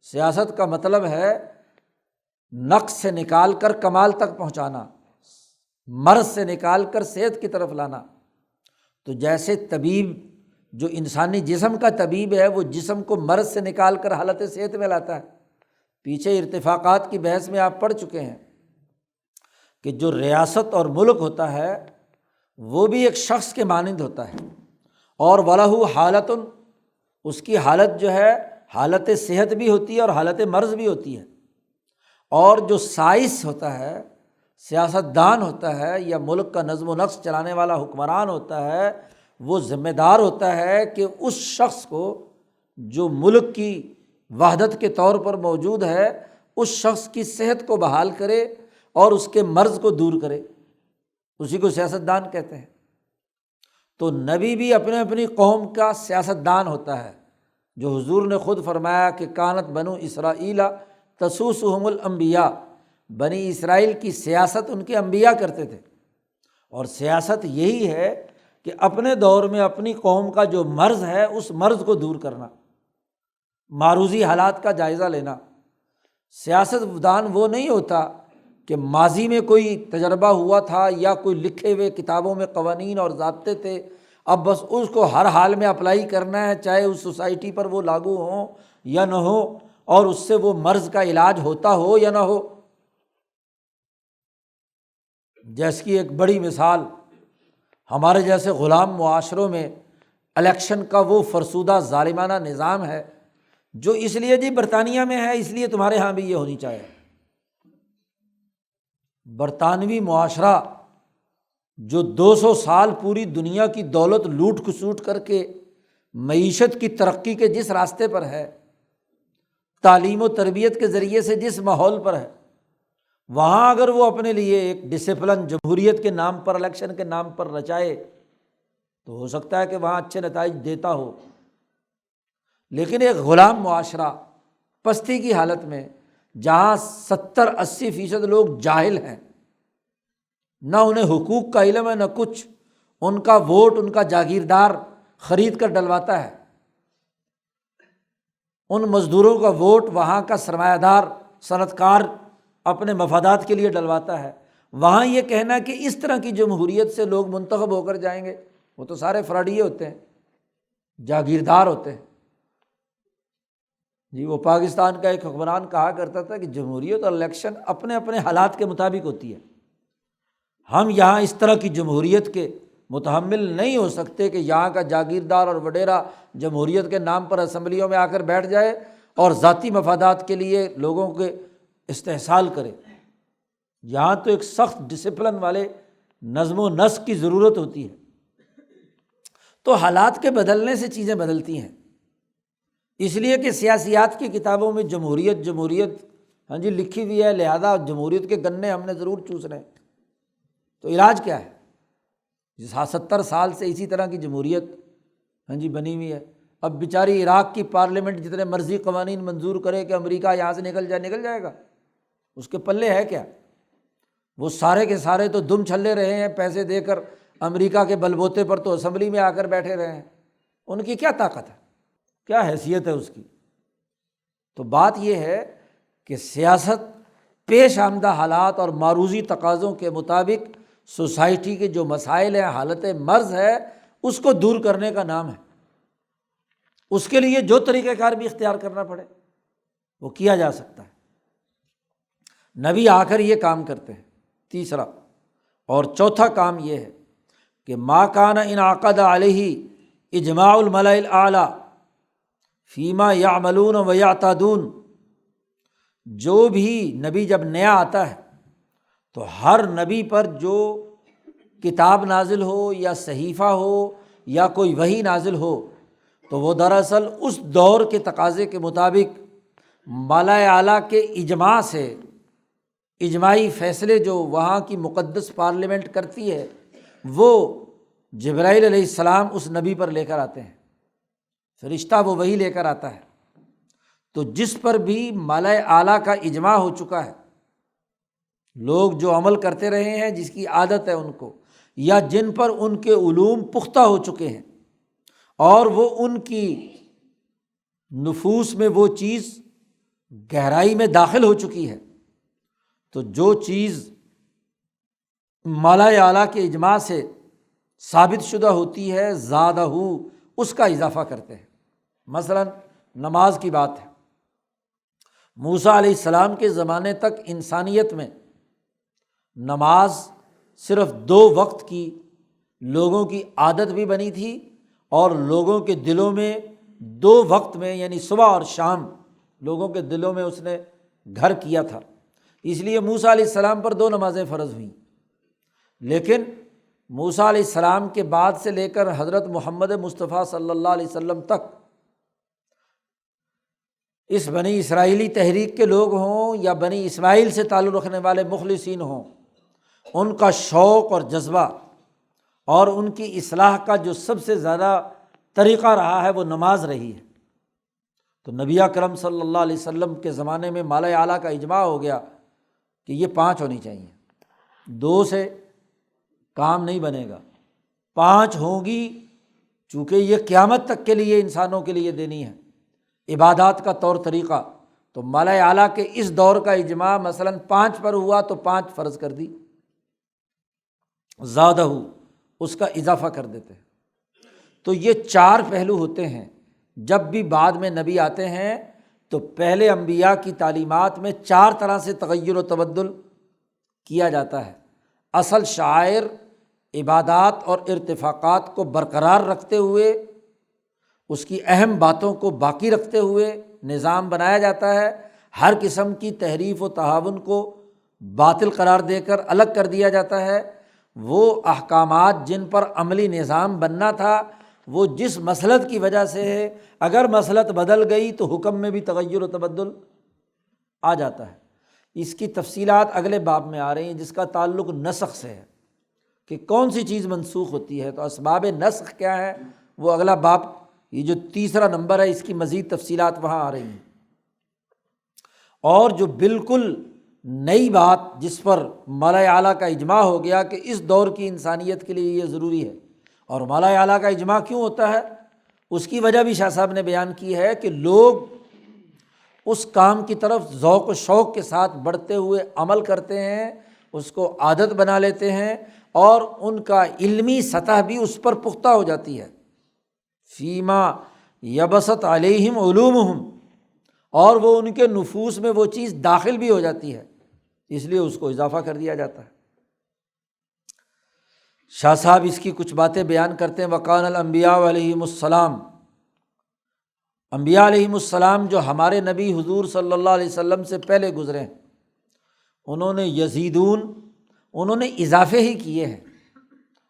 سیاست کا مطلب ہے نقص سے نکال کر کمال تک پہنچانا، مرض سے نکال کر صحت کی طرف لانا۔ تو جیسے طبیب جو انسانی جسم کا طبیب ہے، وہ جسم کو مرض سے نکال کر حالت صحت میں لاتا ہے۔ پیچھے ارتفاقات کی بحث میں آپ پڑھ چکے ہیں کہ جو ریاست اور ملک ہوتا ہے وہ بھی ایک شخص کے مانند ہوتا ہے، اور وَلَهُ حالتٌ، اس کی حالت جو ہے حالت صحت بھی ہوتی ہے اور حالت مرض بھی ہوتی ہے۔ اور جو سائنس ہوتا ہے، سیاست دان ہوتا ہے، یا ملک کا نظم و نسق چلانے والا حکمران ہوتا ہے، وہ ذمہ دار ہوتا ہے کہ اس شخص کو جو ملک کی وحدت کے طور پر موجود ہے، اس شخص کی صحت کو بحال کرے اور اس کے مرض کو دور کرے، اسی کو سیاست دان کہتے ہیں۔ تو نبی بھی اپنی قوم کا سیاست دان ہوتا ہے، جو حضور نے خود فرمایا کہ کانت بنو اسرائیل تسوسہم الانبیاء، بنی اسرائیل کی سیاست ان کے انبیاء کرتے تھے۔ اور سیاست یہی ہے کہ اپنے دور میں اپنی قوم کا جو مرض ہے اس مرض کو دور کرنا، معروضی حالات کا جائزہ لینا۔ سیاست دان وہ نہیں ہوتا کہ ماضی میں کوئی تجربہ ہوا تھا یا کوئی لکھے ہوئے کتابوں میں قوانین اور ضابطے تھے، اب بس اس کو ہر حال میں اپلائی کرنا ہے، چاہے اس سوسائٹی پر وہ لاگو ہوں یا نہ ہو، اور اس سے وہ مرض کا علاج ہوتا ہو یا نہ ہو۔ جیس کی ایک بڑی مثال ہمارے جیسے غلام معاشروں میں الیکشن کا وہ فرسودہ ظالمانہ نظام ہے، جو اس لیے جی برطانیہ میں ہے اس لیے تمہارے ہاں بھی یہ ہونی چاہیے۔ برطانوی معاشرہ جو 200 سال پوری دنیا کی دولت لوٹ کھسوٹ کر کے معیشت کی ترقی کے جس راستے پر ہے، تعلیم و تربیت کے ذریعے سے جس ماحول پر ہے، وہاں اگر وہ اپنے لیے ایک ڈسپلن جمہوریت کے نام پر، الیکشن کے نام پر رچائے تو ہو سکتا ہے کہ وہاں اچھے نتائج دیتا ہو۔ لیکن ایک غلام معاشرہ پستی کی حالت میں، جہاں 70-80% لوگ جاہل ہیں، نہ انہیں حقوق کا علم ہے نہ کچھ، ان کا ووٹ ان کا جاگیردار خرید کر ڈلواتا ہے، ان مزدوروں کا ووٹ وہاں کا سرمایہ دار صنعت کار اپنے مفادات کے لیے ڈلواتا ہے۔ وہاں یہ کہنا کہ اس طرح کی جمہوریت سے لوگ منتخب ہو کر جائیں گے، وہ تو سارے فراڈیے ہوتے ہیں، جاگیردار ہوتے ہیں۔ جی، وہ پاکستان کا ایک حکمران کہا کرتا تھا کہ جمہوریت اور الیکشن اپنے اپنے حالات کے مطابق ہوتی ہے، ہم یہاں اس طرح کی جمہوریت کے متحمل نہیں ہو سکتے کہ یہاں کا جاگیردار اور وڈیرا جمہوریت کے نام پر اسمبلیوں میں آ کر بیٹھ جائے اور ذاتی مفادات کے لیے لوگوں کے استحصال کرے۔ یہاں تو ایک سخت ڈسپلن والے نظم و نسق کی ضرورت ہوتی ہے۔ تو حالات کے بدلنے سے چیزیں بدلتی ہیں، اس لیے کہ سیاسیات کی کتابوں میں جمہوریت جمہوریت جی لکھی ہوئی ہے، لہذا جمہوریت کے گنے ہم نے ضرور چوسنے ہیں۔ تو علاج کیا ہے؟ 70 سال سے اسی طرح کی جمہوریت جی بنی ہوئی ہے۔ اب بیچاری عراق کی پارلیمنٹ جتنے مرضی قوانین منظور کرے کہ امریکہ یہاں سے نکل جائے گا، اس کے پلے ہے کیا؟ وہ سارے کے سارے تو دم چھلے رہے ہیں پیسے دے کر، امریکہ کے بل بوتے پر تو اسمبلی میں آ کر بیٹھے رہے ہیں، ان کی کیا طاقت ہے، کیا حیثیت ہے اس کی؟ تو بات یہ ہے کہ سیاست پیش آمدہ حالات اور معروضی تقاضوں کے مطابق سوسائٹی کے جو مسائل ہیں، حالت مرض ہے، اس کو دور کرنے کا نام ہے۔ اس کے لیے جو طریقہ کار بھی اختیار کرنا پڑے وہ کیا جا سکتا ہے۔ نبی آ کر یہ کام کرتے ہیں۔ تیسرا اور چوتھا کام یہ ہے کہ ما کان انعقد علیہ اجماع الملأ الاعلی فیما یعملون و یعتادون، جو بھی نبی جب نیا آتا ہے تو ہر نبی پر جو کتاب نازل ہو یا صحیفہ ہو یا کوئی وحی نازل ہو تو وہ دراصل اس دور کے تقاضے کے مطابق ملأ اعلیٰ کے اجماع سے، اجماعی فیصلے جو وہاں کی مقدس پارلیمنٹ کرتی ہے، وہ جبرائیل علیہ السلام اس نبی پر لے کر آتے ہیں، فرشتہ وہ وہی لے کر آتا ہے۔ تو جس پر بھی ملأ اعلیٰ کا اجماع ہو چکا ہے، لوگ جو عمل کرتے رہے ہیں، جس کی عادت ہے ان کو، یا جن پر ان کے علوم پختہ ہو چکے ہیں اور وہ ان کی نفوس میں وہ چیز گہرائی میں داخل ہو چکی ہے، تو جو چیز ملأ اعلیٰ کے اجماع سے ثابت شدہ ہوتی ہے، زادہ اس کا اضافہ کرتے ہیں۔ مثلا نماز کی بات ہے، موسیٰ علیہ السلام کے زمانے تک انسانیت میں نماز صرف 2 وقت کی لوگوں کی عادت بھی بنی تھی، اور لوگوں کے دلوں میں 2 وقت میں یعنی صبح اور شام لوگوں کے دلوں میں اس نے گھر کیا تھا۔ اس لیے موسیٰ علیہ السلام پر 2 نمازیں فرض ہوئیں۔ لیکن موسیٰ علیہ السلام کے بعد سے لے کر حضرت محمد مصطفیٰ صلی اللہ علیہ وسلم تک اس بنی اسرائیلی تحریک کے لوگ ہوں یا بنی اسماعیل سے تعلق رکھنے والے مخلصین ہوں، ان کا شوق اور جذبہ اور ان کی اصلاح کا جو سب سے زیادہ طریقہ رہا ہے وہ نماز رہی ہے۔ تو نبی اکرم صلی اللہ علیہ وسلم کے زمانے میں ملأ اعلیٰ کا اجماع ہو گیا کہ یہ 5 ہونی چاہیے، 2 سے کام نہیں بنے گا، 5 ہوں گی، چونکہ یہ قیامت تک کے لیے انسانوں کے لیے دینی ہے عبادات کا طور طریقہ۔ تو ملأ اعلیٰ کے اس دور کا اجماع مثلاً 5 پر ہوا تو 5 فرض کر دی، زادہ اس کا اضافہ کر دیتے ہیں۔ تو یہ 4 پہلو ہوتے ہیں۔ جب بھی بعد میں نبی آتے ہیں تو پہلے انبیاء کی تعلیمات میں 4 طرح سے تغیر و تبدل کیا جاتا ہے۔ اصل شعائر، عبادات اور ارتفاقات کو برقرار رکھتے ہوئے، اس کی اہم باتوں کو باقی رکھتے ہوئے نظام بنایا جاتا ہے۔ ہر قسم کی تحریف و تہاون کو باطل قرار دے کر الگ کر دیا جاتا ہے۔ وہ احکامات جن پر عملی نظام بننا تھا وہ جس مسلط کی وجہ سے ہے، اگر مسلط بدل گئی تو حکم میں بھی تغیر و تبدل آ جاتا ہے۔ اس کی تفصیلات اگلے باب میں آ رہی ہیں جس کا تعلق نسخ سے ہے کہ کون سی چیز منسوخ ہوتی ہے، تو اسباب نسخ کیا ہے وہ اگلا باب، یہ جو تیسرا نمبر ہے اس کی مزید تفصیلات وہاں آ رہی ہیں۔ اور جو بالکل نئی بات جس پر ملأ اعلیٰ کا اجماع ہو گیا کہ اس دور کی انسانیت کے لیے یہ ضروری ہے، اور ملأ اعلیٰ کا اجماع کیوں ہوتا ہے اس کی وجہ بھی شاہ صاحب نے بیان کی ہے کہ لوگ اس کام کی طرف ذوق و شوق کے ساتھ بڑھتے ہوئے عمل کرتے ہیں، اس کو عادت بنا لیتے ہیں، اور ان کا علمی سطح بھی اس پر پختہ ہو جاتی ہے۔ فیما یبسط علیہم علومہم، اور وہ ان کے نفوس میں وہ چیز داخل بھی ہو جاتی ہے، اس لیے اس کو اضافہ کر دیا جاتا ہے۔ شاہ صاحب اس کی کچھ باتیں بیان کرتے ہیں۔ وقان الانبیاء علیہم السلام، انبیاء علیہم السلام جو ہمارے نبی حضور صلی اللہ علیہ وسلم سے پہلے گزرے ہیں، انہوں نے یزیدون، انہوں نے اضافے ہی کیے ہیں،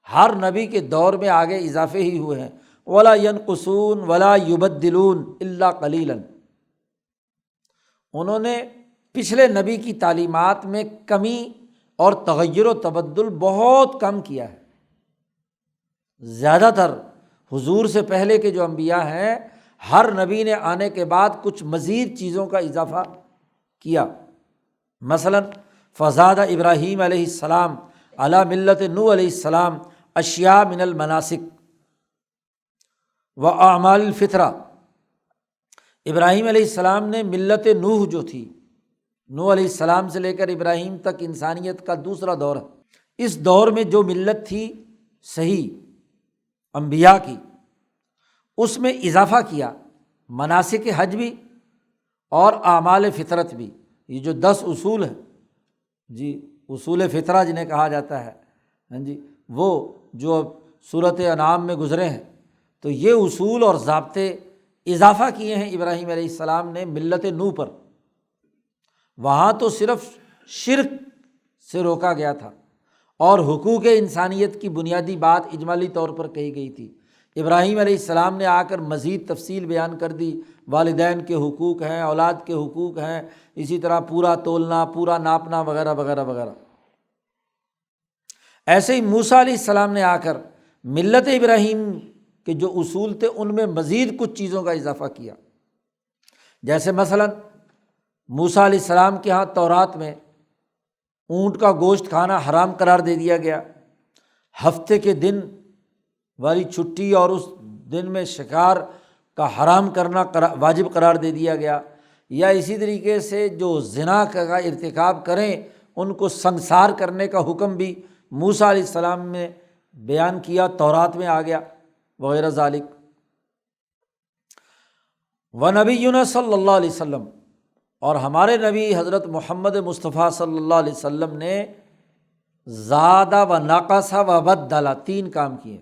ہر نبی کے دور میں آگے اضافے ہی ہوئے ہیں۔ ولا ینقصون ولا یبدلون الا قلیلا، انہوں نے پچھلے نبی کی تعلیمات میں کمی اور تغیر و تبدل بہت کم کیا ہے۔ زیادہ تر حضور سے پہلے کے جو انبیاء ہیں، ہر نبی نے آنے کے بعد کچھ مزید چیزوں کا اضافہ کیا۔ مثلاً فزاد ابراہیم علیہ السلام علی ملت نوح علیہ السلام اشیاء من المناسک و اعمال الفطرہ، ابراہیم علیہ السلام نے ملت نوح جو تھی، نوح علیہ السلام سے لے کر ابراہیم تک انسانیت کا دوسرا دور ہے، اس دور میں جو ملت تھی صحیح انبیاء کی، اس میں اضافہ کیا، مناسک حج بھی اور اعمال فطرت بھی۔ یہ جو 10 اصول ہیں جی، اصول فطرہ جنہیں کہا جاتا ہے، ہاں جی، وہ جو سورۃ انعام میں گزرے ہیں، تو یہ اصول اور ضابطے اضافہ کیے ہیں ابراہیم علیہ السلام نے ملت نوح پر۔ وہاں تو صرف شرک سے روکا گیا تھا اور حقوق انسانیت کی بنیادی بات اجمالی طور پر کہی گئی تھی۔ ابراہیم علیہ السلام نے آ کر مزید تفصیل بیان کر دی، والدین کے حقوق ہیں، اولاد کے حقوق ہیں، اسی طرح پورا تولنا، پورا ناپنا وغیرہ وغیرہ وغیرہ۔ ایسے ہی موسیٰ علیہ السلام نے آ کر ملت ابراہیم کے جو اصول تھے ان میں مزید کچھ چیزوں کا اضافہ کیا۔ جیسے مثلاً موسیٰ علیہ السلام کے ہاں تورات میں اونٹ کا گوشت کھانا حرام قرار دے دیا گیا، ہفتے کے دن والی چھٹی اور اس دن میں شکار کا حرام کرنا واجب قرار دے دیا گیا، یا اسی طریقے سے جو زنا کا ارتکاب کریں ان کو سنسار کرنے کا حکم بھی موسیٰ علیہ السلام نے بیان کیا، تورات میں آ گیا وغیرہ ذالک۔ ونبینا صلی اللہ علیہ وسلم، اور ہمارے نبی حضرت محمد مصطفیٰ صلی اللہ علیہ وسلم نے زادہ و نقص و بدل 3 کام کیے۔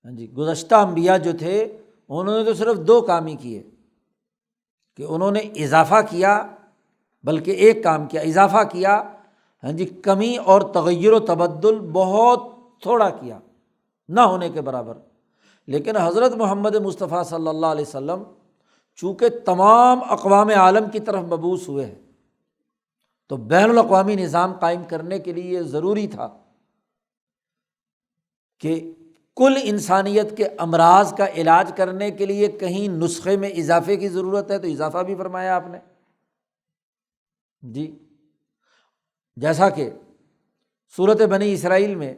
ہاں جی، گزشتہ انبیاء جو تھے انہوں نے تو صرف 2 کام ہی کیے کہ انہوں نے اضافہ کیا، بلکہ ایک کام کیا، اضافہ کیا، ہاں جی، کمی اور تغیر و تبدل بہت تھوڑا کیا، نہ ہونے کے برابر۔ لیکن حضرت محمد مصطفیٰ صلی اللہ علیہ وسلم چونکہ تمام اقوام عالم کی طرف مبعوث ہوئے ہیں، تو بین الاقوامی نظام قائم کرنے کے لیے یہ ضروری تھا کہ کل انسانیت کے امراض کا علاج کرنے کے لیے کہیں نسخے میں اضافے کی ضرورت ہے، تو اضافہ بھی فرمایا آپ نے جی۔ جیسا کہ سورۃ بنی اسرائیل میں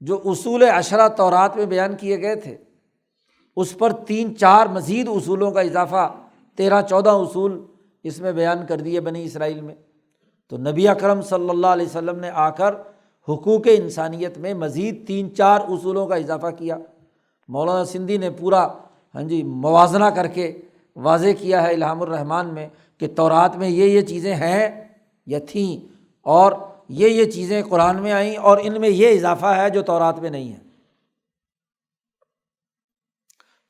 جو اصول 10 تورات میں بیان کیے گئے تھے، اس پر 3-4 مزید اصولوں کا اضافہ 13-14 اصول اس میں بیان کر دیے بنی اسرائیل میں۔ تو نبی اکرم صلی اللہ علیہ وسلم نے آ کر حقوق انسانیت میں مزید 3-4 اصولوں کا اضافہ کیا۔ مولانا سندھی نے پورا ہاں جی موازنہ کر کے واضح کیا ہے الہام الرحمن میں کہ تورات میں یہ چیزیں ہیں یا تھیں، اور یہ چیزیں قرآن میں آئیں، اور ان میں یہ اضافہ ہے جو تورات میں نہیں ہے۔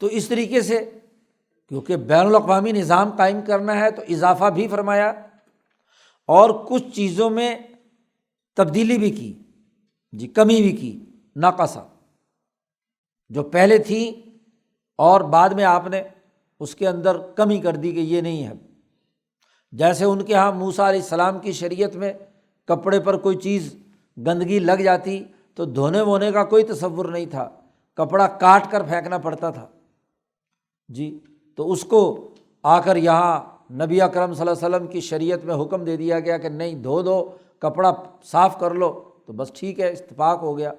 تو اس طریقے سے کیونکہ بین الاقوامی نظام قائم کرنا ہے تو اضافہ بھی فرمایا، اور کچھ چیزوں میں تبدیلی بھی کی، جی کمی بھی کی، ناقصہ جو پہلے تھی اور بعد میں آپ نے اس کے اندر کمی کر دی کہ یہ نہیں ہے۔ جیسے ان کے ہاں موسیٰ علیہ السلام کی شریعت میں کپڑے پر کوئی چیز گندگی لگ جاتی تو دھونے وونے کا کوئی تصور نہیں تھا، کپڑا کاٹ کر پھینکنا پڑتا تھا، جی تو اس کو آ کر یہاں نبی اکرم صلی اللہ علیہ وسلم کی شریعت میں حکم دے دیا گیا کہ نہیں، دھو دو، کپڑا صاف کر لو، تو بس ٹھیک ہے، اتفاق ہو گیا۔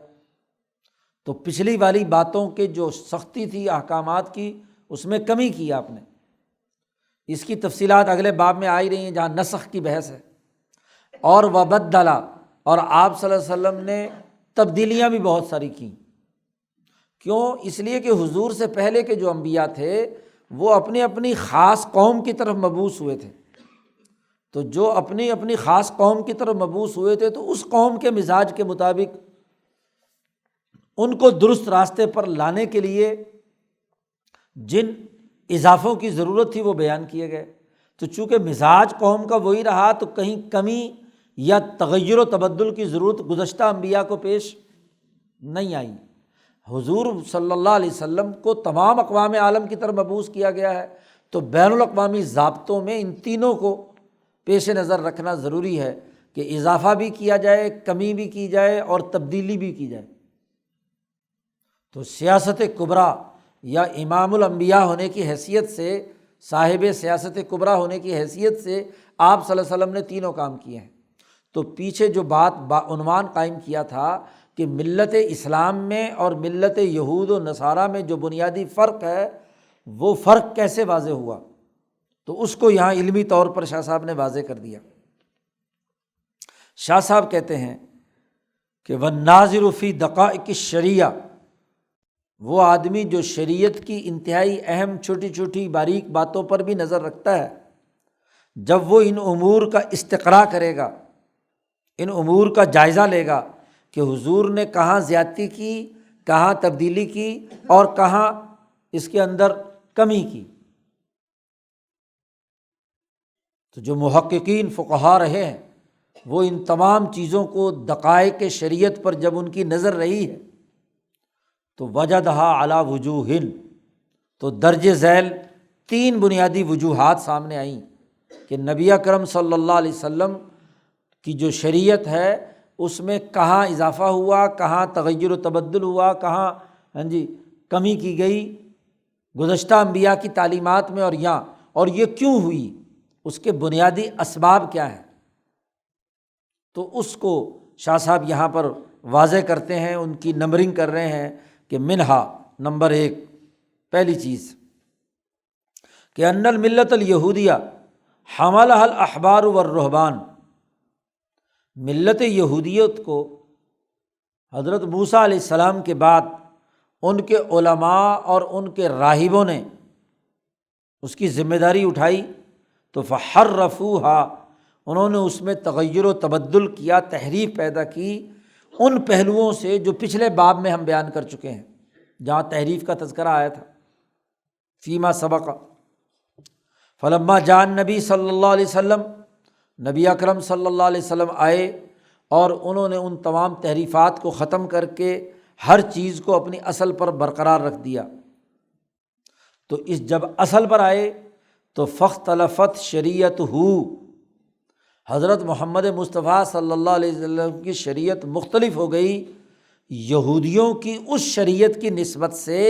تو پچھلی والی باتوں کے جو سختی تھی احکامات کی، اس میں کمی کی آپ نے۔ اس کی تفصیلات اگلے باب میں آئی رہی ہیں جہاں نسخ کی بحث ہے۔ اور وبدلا، اور آپ صلی اللہ علیہ وسلم نے تبدیلیاں بھی بہت ساری کیں۔ کیوں؟ اس لیے کہ حضور سے پہلے کے جو انبیاء تھے وہ اپنی اپنی خاص قوم کی طرف مبعوث ہوئے تھے، تو جو اپنی اپنی خاص قوم کی طرف مبعوث ہوئے تھے تو اس قوم کے مزاج کے مطابق ان کو درست راستے پر لانے کے لیے جن اضافوں کی ضرورت تھی وہ بیان کیے گئے۔ تو چونکہ مزاج قوم کا وہی رہا تو کہیں کمی یا تغیر و تبدل کی ضرورت گزشتہ انبیاء کو پیش نہیں آئی۔ حضور صلی اللہ علیہ وسلم کو تمام اقوام عالم کی طرف مبعوث کیا گیا ہے، تو بین الاقوامی ضابطوں میں ان تینوں کو پیش نظر رکھنا ضروری ہے کہ اضافہ بھی کیا جائے، کمی بھی کی جائے اور تبدیلی بھی کی جائے۔ تو سیاست کبریٰ یا امام الانبیاء ہونے کی حیثیت سے، صاحب سیاست کبریٰ ہونے کی حیثیت سے آپ صلی اللہ علیہ وسلم نے تینوں کام کیے ہیں۔ تو پیچھے جو عنوان قائم کیا تھا کہ ملت اسلام میں اور ملت یہود و نصارہ میں جو بنیادی فرق ہے وہ فرق کیسے واضح ہوا، تو اس کو یہاں علمی طور پر شاہ صاحب نے واضح کر دیا۔ شاہ صاحب کہتے ہیں کہ وَالنَّاظِرُ فِي دَقَائِقِ الشَّرِیعہ، وہ آدمی جو شریعت کی انتہائی اہم چھوٹی چھوٹی باریک باتوں پر بھی نظر رکھتا ہے، جب وہ ان امور کا استقراء کرے گا، ان امور کا جائزہ لے گا کہ حضور نے کہاں زیادتی کی، کہاں تبدیلی کی اور کہاں اس کے اندر کمی کی، تو جو محققین فقہا رہے ہیں وہ ان تمام چیزوں کو دقائق شریعت پر جب ان کی نظر رہی ہے تو وجدہا علی وجوہ، تو درج ذیل تین بنیادی وجوہات سامنے آئیں کہ نبی اکرم صلی اللہ علیہ وسلم کی جو شریعت ہے اس میں کہاں اضافہ ہوا، کہاں تغیر و تبدل ہوا، کہاں کمی کی گئی گزشتہ انبیاء کی تعلیمات میں اور یہاں، اور یہ کیوں ہوئی، اس کے بنیادی اسباب کیا ہیں۔ تو اس کو شاہ صاحب یہاں پر واضح کرتے ہیں، ان کی نمبرنگ کر رہے ہیں کہ منہا نمبر 1، پہلی چیز کہ ان الملت الیہودیہ حملها الاحبار والرہبان، ملت یہودیت کو حضرت موسیٰ علیہ السلام کے بعد ان کے علماء اور ان کے راہبوں نے اس کی ذمہ داری اٹھائی، تو فحرفوها، انہوں نے اس میں تغیر و تبدل کیا، تحریف پیدا کی ان پہلوؤں سے جو پچھلے باب میں ہم بیان کر چکے ہیں جہاں تحریف کا تذکرہ آیا تھا، فیما سبق۔ فلما جاء النبی صلی اللہ علیہ وسلم، نبی اکرم صلی اللہ علیہ وسلم آئے اور انہوں نے ان تمام تحریفات کو ختم کر کے ہر چیز کو اپنی اصل پر برقرار رکھ دیا، تو اس جب اصل پر آئے تو فاختلفت شریعتہ، حضرت محمد مصطفیٰ صلی اللہ علیہ وسلم کی شریعت مختلف ہو گئی یہودیوں کی اس شریعت کی نسبت سے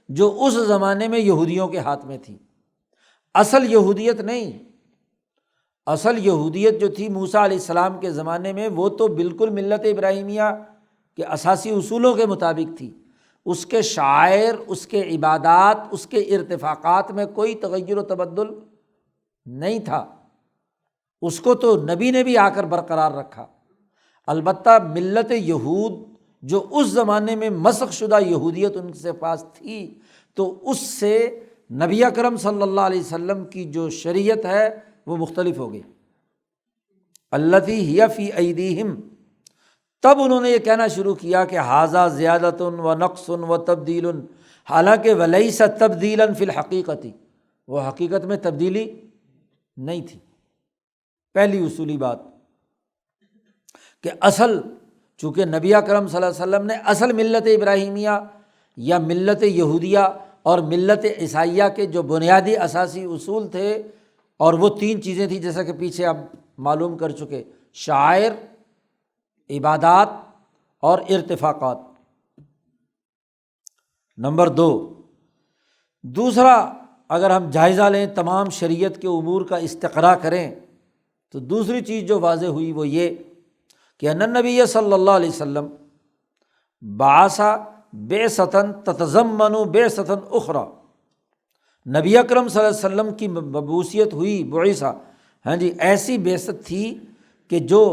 جو اس زمانے میں یہودیوں کے ہاتھ میں تھی۔ اصل یہودیت نہیں، اصل یہودیت جو تھی موسیٰ علیہ السلام کے زمانے میں وہ تو بالکل ملت ابراہیمیہ کے اساسی اصولوں کے مطابق تھی، اس کے شعائر، اس کے عبادات، اس کے ارتفاقات میں کوئی تغیر و تبدل نہیں تھا، اس کو تو نبی نے بھی آ کر برقرار رکھا۔ البتہ ملت یہود جو اس زمانے میں مسخ شدہ یہودیت ان کے پاس تھی، تو اس سے نبی اکرم صلی اللہ علیہ وسلم کی جو شریعت ہے وہ مختلف ہو گئی۔ التی ہی فی ایدیہم، تب انہوں نے یہ کہنا شروع کیا کہ ھذا زیادۃ و نقص و تبدیل، حالانکہ ولیس تبدیلا فی الحقیقت، وہ حقیقت میں تبدیلی نہیں تھی۔ پہلی اصولی بات کہ اصل، چونکہ نبی اکرم صلی اللہ علیہ وسلم نے اصل ملت ابراہیمیہ یا ملت یہودیہ اور ملت عیسائیہ کے جو بنیادی اساسی اصول تھے، اور وہ 3 چیزیں تھیں جیسا کہ پیچھے آپ معلوم کر چکے: شعائر، عبادات اور ارتفاقات۔ نمبر 2، دوسرا، اگر ہم جائزہ لیں تمام شریعت کے امور کا استقراء کریں تو دوسری چیز جو واضح ہوئی وہ یہ کہ ان النبی صلی اللہ علیہ وسلم بعث بعثۃ تتضمن بعثۃ اخری، نبی اکرم صلی اللہ علیہ وسلم کی مبعوثیت ہوئی، بعثہ ایسی بعثت تھی کہ جو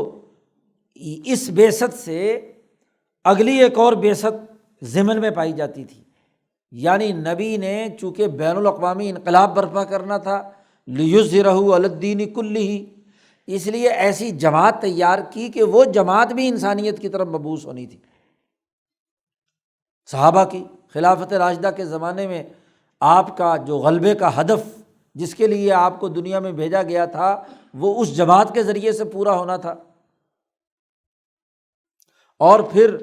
اس بعثت سے اگلی ایک اور بعثت ضمن میں پائی جاتی تھی۔ یعنی نبی نے چونکہ بین الاقوامی انقلاب برپا کرنا تھا، لیظہرہ علی الدین کلہ، اس لیے ایسی جماعت تیار کی کہ وہ جماعت بھی انسانیت کی طرف مبعوث ہونی تھی۔ صحابہ کی خلافت راشدہ کے زمانے میں آپ کا جو غلبے کا ہدف جس کے لیے آپ کو دنیا میں بھیجا گیا تھا وہ اس جماعت کے ذریعے سے پورا ہونا تھا، اور پھر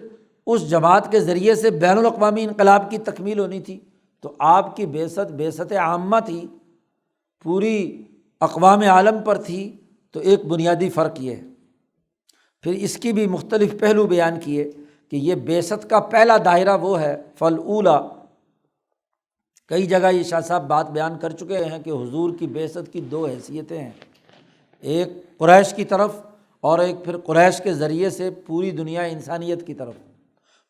اس جماعت کے ذریعے سے بین الاقوامی انقلاب کی تکمیل ہونی تھی۔ تو آپ کی بعثت عامہ تھی، پوری اقوام عالم پر تھی۔ تو ایک بنیادی فرق یہ ہے، پھر اس کی بھی مختلف پہلو بیان کیے کہ یہ بعثت کا پہلا دائرہ وہ ہے فالاولیٰ۔ کئی جگہ یہ شاہ صاحب بات بیان کر چکے ہیں کہ حضور کی بعثت کی 2 حیثیتیں ہیں، ایک قریش کی طرف اور ایک پھر قریش کے ذریعے سے پوری دنیا انسانیت کی طرف۔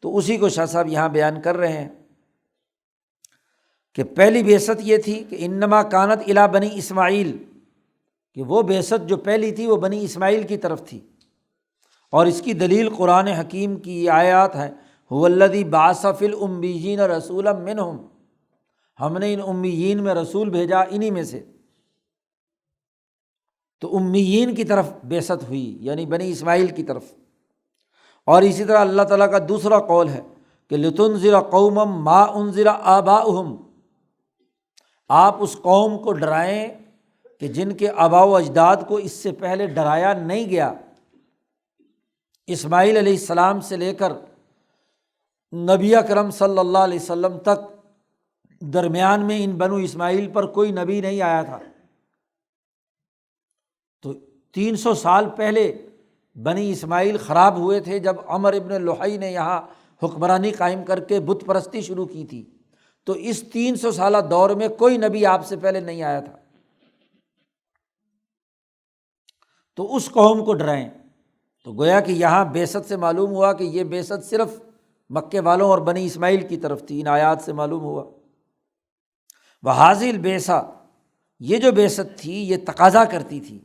تو اسی کو شاہ صاحب یہاں بیان کر رہے ہیں کہ پہلی بعثت یہ تھی کہ انما کانت الی بنی اسماعیل، کہ وہ بعثت جو پہلی تھی وہ بنی اسماعیل کی طرف تھی، اور اس کی دلیل قرآن حکیم کی یہ آیات ہیں، هو الذی بعث فی الامیین رسولا منہم، ہم نے ان امیین میں رسول بھیجا انہی میں سے۔ تو امیین کی طرف بعثت ہوئی، یعنی بنی اسماعیل کی طرف۔ اور اسی طرح اللہ تعالیٰ کا دوسرا قول ہے کہ لتنذر قوما ما انذر آباؤہم، آپ اس قوم کو ڈرائیں کہ جن کے آباء و اجداد کو اس سے پہلے ڈرایا نہیں گیا۔ اسماعیل علیہ السلام سے لے کر نبی اکرم صلی اللہ علیہ وسلم تک درمیان میں ان بنو اسماعیل پر کوئی نبی نہیں آیا تھا۔ تو 300 سال پہلے بنی اسماعیل خراب ہوئے تھے جب عمر ابن لحی نے یہاں حکمرانی قائم کر کے بت پرستی شروع کی تھی۔ تو اس 300 سالہ دور میں کوئی نبی آپ سے پہلے نہیں آیا تھا، تو اس قوم کو ڈرائیں۔ تو گویا کہ یہاں بعثت سے معلوم ہوا کہ یہ بعثت صرف مکے والوں اور بنی اسماعیل کی طرف تھی، ان آیات سے معلوم ہوا۔ وہذہ البعثہ، یہ جو بعثت تھی یہ تقاضا کرتی تھی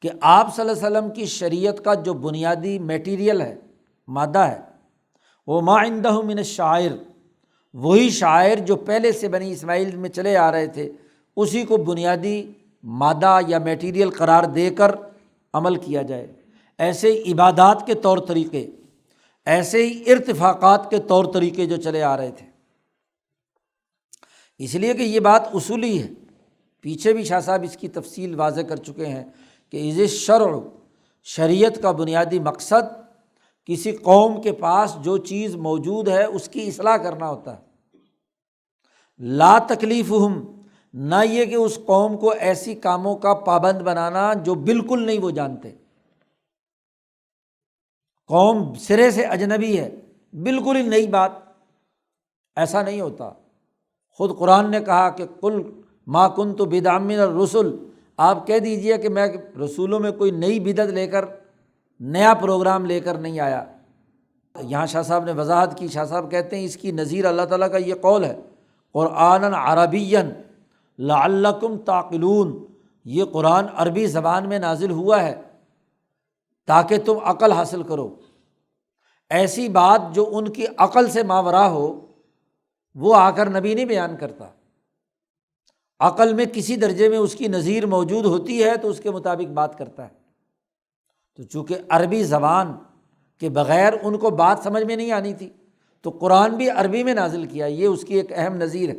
کہ آپ صلی اللہ علیہ وسلم کی شریعت کا جو بنیادی میٹیریل ہے، مادہ ہے، وہ ما عندہ من الشعائر، وہی شاعر جو پہلے سے بنی اسماعیل میں چلے آ رہے تھے، اسی کو بنیادی مادہ یا میٹیریل قرار دے کر عمل کیا جائے۔ ایسے ہی عبادات کے طور طریقے، ایسے ہی ارتفاقات کے طور طریقے جو چلے آ رہے تھے۔ اس لیے کہ یہ بات اصولی ہے، پیچھے بھی شاہ صاحب اس کی تفصیل واضح کر چکے ہیں کہ اذ الشرع، شریعت کا بنیادی مقصد کسی قوم کے پاس جو چیز موجود ہے اس کی اصلاح کرنا ہوتا ہے، لا تکلیفہم، نہ یہ کہ اس قوم کو ایسی کاموں کا پابند بنانا جو بالکل نہیں وہ جانتے۔ قوم سرے سے اجنبی ہے، بالکل ہی نئی بات، ایسا نہیں ہوتا۔ خود قرآن نے کہا کہ قل ما کنت بدعا من الرسل، آپ کہہ دیجئے کہ میں رسولوں میں کوئی نئی بدعت لے کر، نیا پروگرام لے کر نہیں آیا۔ یہاں شاہ صاحب نے وضاحت کی، شاہ صاحب کہتے ہیں اس کی نظیر اللہ تعالیٰ کا یہ قول ہے، قرآنًا عربیًا لعلکم تعقلون، یہ قرآن عربی زبان میں نازل ہوا ہے تاکہ تم عقل حاصل کرو۔ ایسی بات جو ان کی عقل سے ماوراء ہو وہ آ کر نبی نہیں بیان کرتا، عقل میں کسی درجے میں اس کی نظیر موجود ہوتی ہے تو اس کے مطابق بات کرتا ہے۔ تو چونکہ عربی زبان کے بغیر ان کو بات سمجھ میں نہیں آنی تھی، تو قرآن بھی عربی میں نازل کیا، یہ اس کی ایک اہم نظیر ہے۔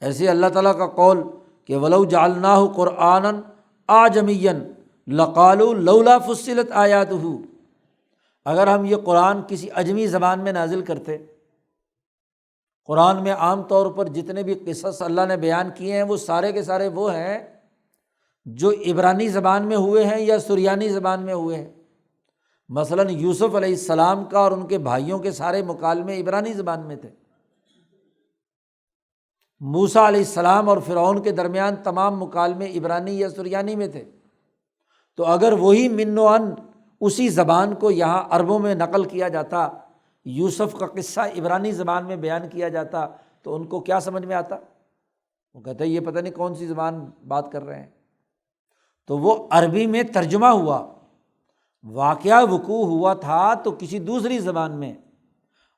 ایسے اللہ تعالیٰ کا قول کہ وَلَوْ جَعَلْنَاهُ قُرْآنًا أَعْجَمِيًّا، لقالوا لولا فصلت آیاتہ، اگر ہم یہ قرآن کسی عجمی زبان میں نازل کرتے، قرآن میں عام طور پر جتنے بھی قصص اللہ نے بیان کیے ہیں وہ سارے کے سارے وہ ہیں جو عبرانی زبان میں ہوئے ہیں یا سریانی زبان میں ہوئے ہیں۔ مثلاً یوسف علیہ السلام کا اور ان کے بھائیوں کے سارے مکالمے عبرانی زبان میں تھے۔ موسیٰ علیہ السلام اور فرعون کے درمیان تمام مکالمے عبرانی یا سریانی میں تھے۔ تو اگر وہی من و عن اسی زبان کو یہاں عربوں میں نقل کیا جاتا، یوسف کا قصہ عبرانی زبان میں بیان کیا جاتا، تو ان کو کیا سمجھ میں آتا؟ وہ کہتے ہیں یہ پتہ نہیں کون سی زبان بات کر رہے ہیں۔ تو وہ عربی میں ترجمہ ہوا، واقعہ وقوع ہوا تھا تو کسی دوسری زبان میں،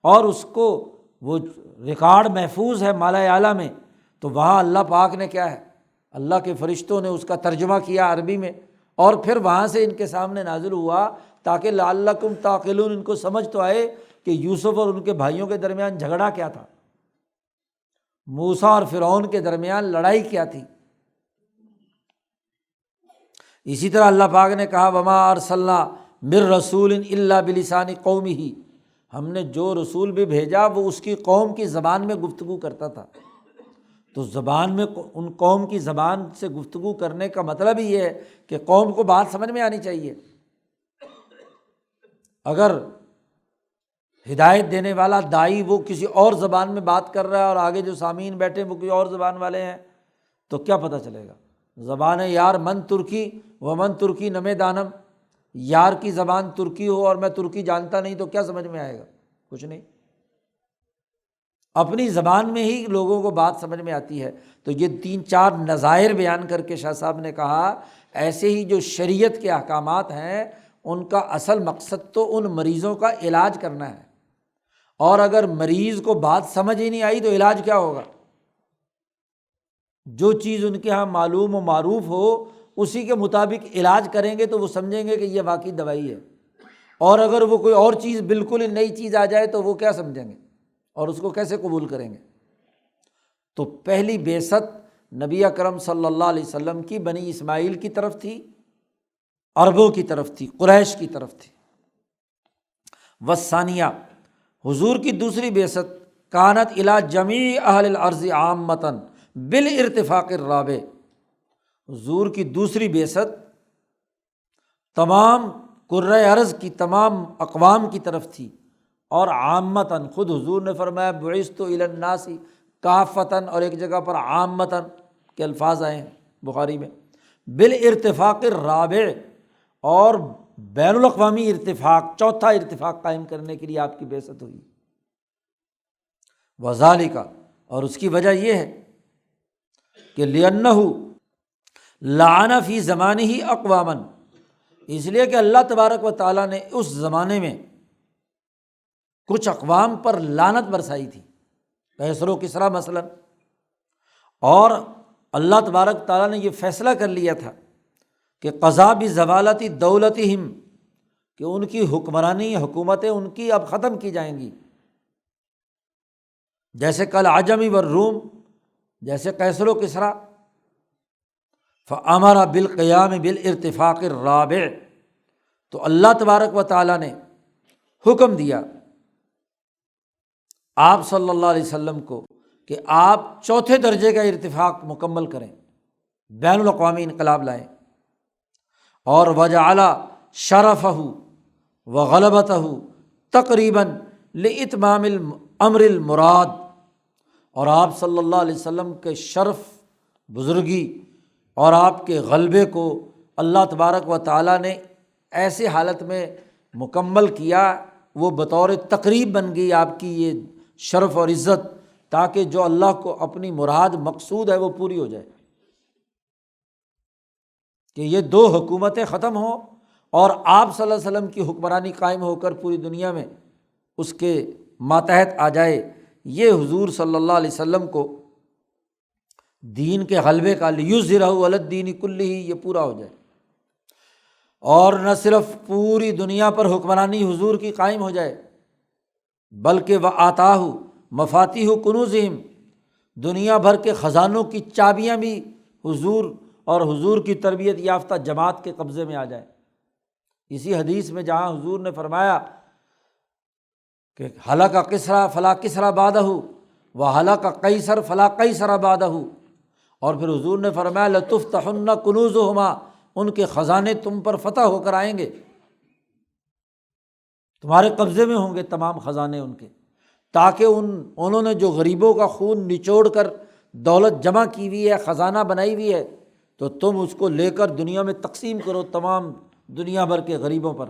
اور اس کو وہ ریکارڈ محفوظ ہے مالا اعلیٰ میں، تو وہاں اللہ پاک نے کیا ہے، اللہ کے فرشتوں نے اس کا ترجمہ کیا عربی میں، اور پھر وہاں سے ان کے سامنے نازل ہوا تاکہ لعلکم تعقلون، ان کو سمجھ تو آئے کہ یوسف اور ان کے بھائیوں کے درمیان جھگڑا کیا تھا، موسیٰ اور فرعون کے درمیان لڑائی کیا تھی۔ اسی طرح اللہ پاک نے کہا وما ارسلنا من رسول الا بلسان قومہ، ہم نے جو رسول بھی بھیجا وہ اس کی قوم کی زبان میں گفتگو کرتا تھا۔ تو زبان میں ان قوم کی زبان سے گفتگو کرنے کا مطلب ہی یہ ہے کہ قوم کو بات سمجھ میں آنی چاہیے۔ اگر ہدایت دینے والا داعی وہ کسی اور زبان میں بات کر رہا ہے اور آگے جو سامعین بیٹھے وہ کوئی اور زبان والے ہیں تو کیا پتہ چلے گا؟ زبان یار من ترکی و من ترکی نمے دانم، یار کی زبان ترکی ہو اور میں ترکی جانتا نہیں تو کیا سمجھ میں آئے گا؟ کچھ نہیں۔ اپنی زبان میں ہی لوگوں کو بات سمجھ میں آتی ہے۔ تو یہ 3-4 نظائر بیان کر کے شاہ صاحب نے کہا ایسے ہی جو شریعت کے احکامات ہیں ان کا اصل مقصد تو ان مریضوں کا علاج کرنا ہے، اور اگر مریض کو بات سمجھ ہی نہیں آئی تو علاج کیا ہوگا؟ جو چیز ان کے ہاں معلوم و معروف ہو اسی کے مطابق علاج کریں گے تو وہ سمجھیں گے کہ یہ واقعی دوائی ہے، اور اگر وہ کوئی اور چیز بالکل نئی چیز آ جائے تو وہ کیا سمجھیں گے اور اس کو کیسے قبول کریں گے؟ تو پہلی بعثت نبی اکرم صلی اللہ علیہ وسلم کی بنی اسماعیل کی طرف تھی، عربوں کی طرف تھی، قریش کی طرف تھی۔ والثانیہ، حضور کی دوسری بعثت کانت الی جمیع اہل الارض عامۃ بالارتفاق الرابع، حضور کی دوسری بعثت تمام کرۂ ارض کی تمام اقوام کی طرف تھی، اور عامتاً خود حضور نے فرمایا بعثت الی الناس کافۃ، اور ایک جگہ پر عامتاً کے الفاظ آئے ہیں بخاری میں، بالارتفاق الرابع، اور بین الاقوامی ارتفاق، چوتھا ارتفاق قائم کرنے کے لیے آپ کی بعثت ہوئی۔ وذالک، اور اس کی وجہ یہ ہے کہ لأنہ لعن فی زمانہ اقواما، اس لیے کہ اللہ تبارک و تعالیٰ نے اس زمانے میں کچھ اقوام پر لعنت برسائی تھی، کیسر و کسریٰ مثلاً، اور اللہ تبارک تعالیٰ نے یہ فیصلہ کر لیا تھا کہ قضا بزوالۃ دولتہم، کہ ان کی حکمرانی حکومتیں ان کی اب ختم کی جائیں گی، جیسے کل عجم والروم، جیسے کیسر و کسریٰ۔ فامر بالقیام بالارتفاق الرابع، تو اللہ تبارک و تعالیٰ نے حکم دیا آپ صلی اللہ علیہ وسلم کو کہ آپ چوتھے درجے کا ارتفاق مکمل کریں، بین الاقوامی انقلاب لائیں، اور وجعل شرفہ وغلبتہ تقریباً لاتمام الامر المراد، اور آپ صلی اللہ علیہ وسلم کے شرف، بزرگی اور آپ کے غلبے کو اللہ تبارک و تعالیٰ نے ایسے حالت میں مکمل کیا، وہ بطور تقریب بن گئی آپ کی یہ شرف اور عزت، تاکہ جو اللہ کو اپنی مراد مقصود ہے وہ پوری ہو جائے، کہ یہ دو حکومتیں ختم ہوں اور آپ صلی اللہ علیہ وسلم کی حکمرانی قائم ہو کر پوری دنیا میں اس کے ماتحت آ جائے۔ یہ حضور صلی اللہ علیہ وسلم کو دین کے غلبے کا لیظہرہ علی الدین کلہ، یہ پورا ہو جائے، اور نہ صرف پوری دنیا پر حکمرانی حضور کی قائم ہو جائے بلکہ وآتاہ مفاتیح کنوزہم، دنیا بھر کے خزانوں کی چابیاں بھی حضور اور حضور کی تربیت یافتہ جماعت کے قبضے میں آ جائے۔ اسی حدیث میں جہاں حضور نے فرمایا کہ ہلک کسریٰ فلا کسریٰ بعدہ و ہلک قیصر فلا قیصر بعدہ، اور پھر حضور نے فرمایا لتفتحن کنوزہما، ان کے خزانے تم پر فتح ہو کر آئیں گے، تمہارے قبضے میں ہوں گے تمام خزانے ان کے، تاکہ انہوں نے جو غریبوں کا خون نچوڑ کر دولت جمع کی ہوئی ہے، خزانہ بنائی ہوئی ہے، تو تم اس کو لے کر دنیا میں تقسیم کرو تمام دنیا بھر کے غریبوں پر۔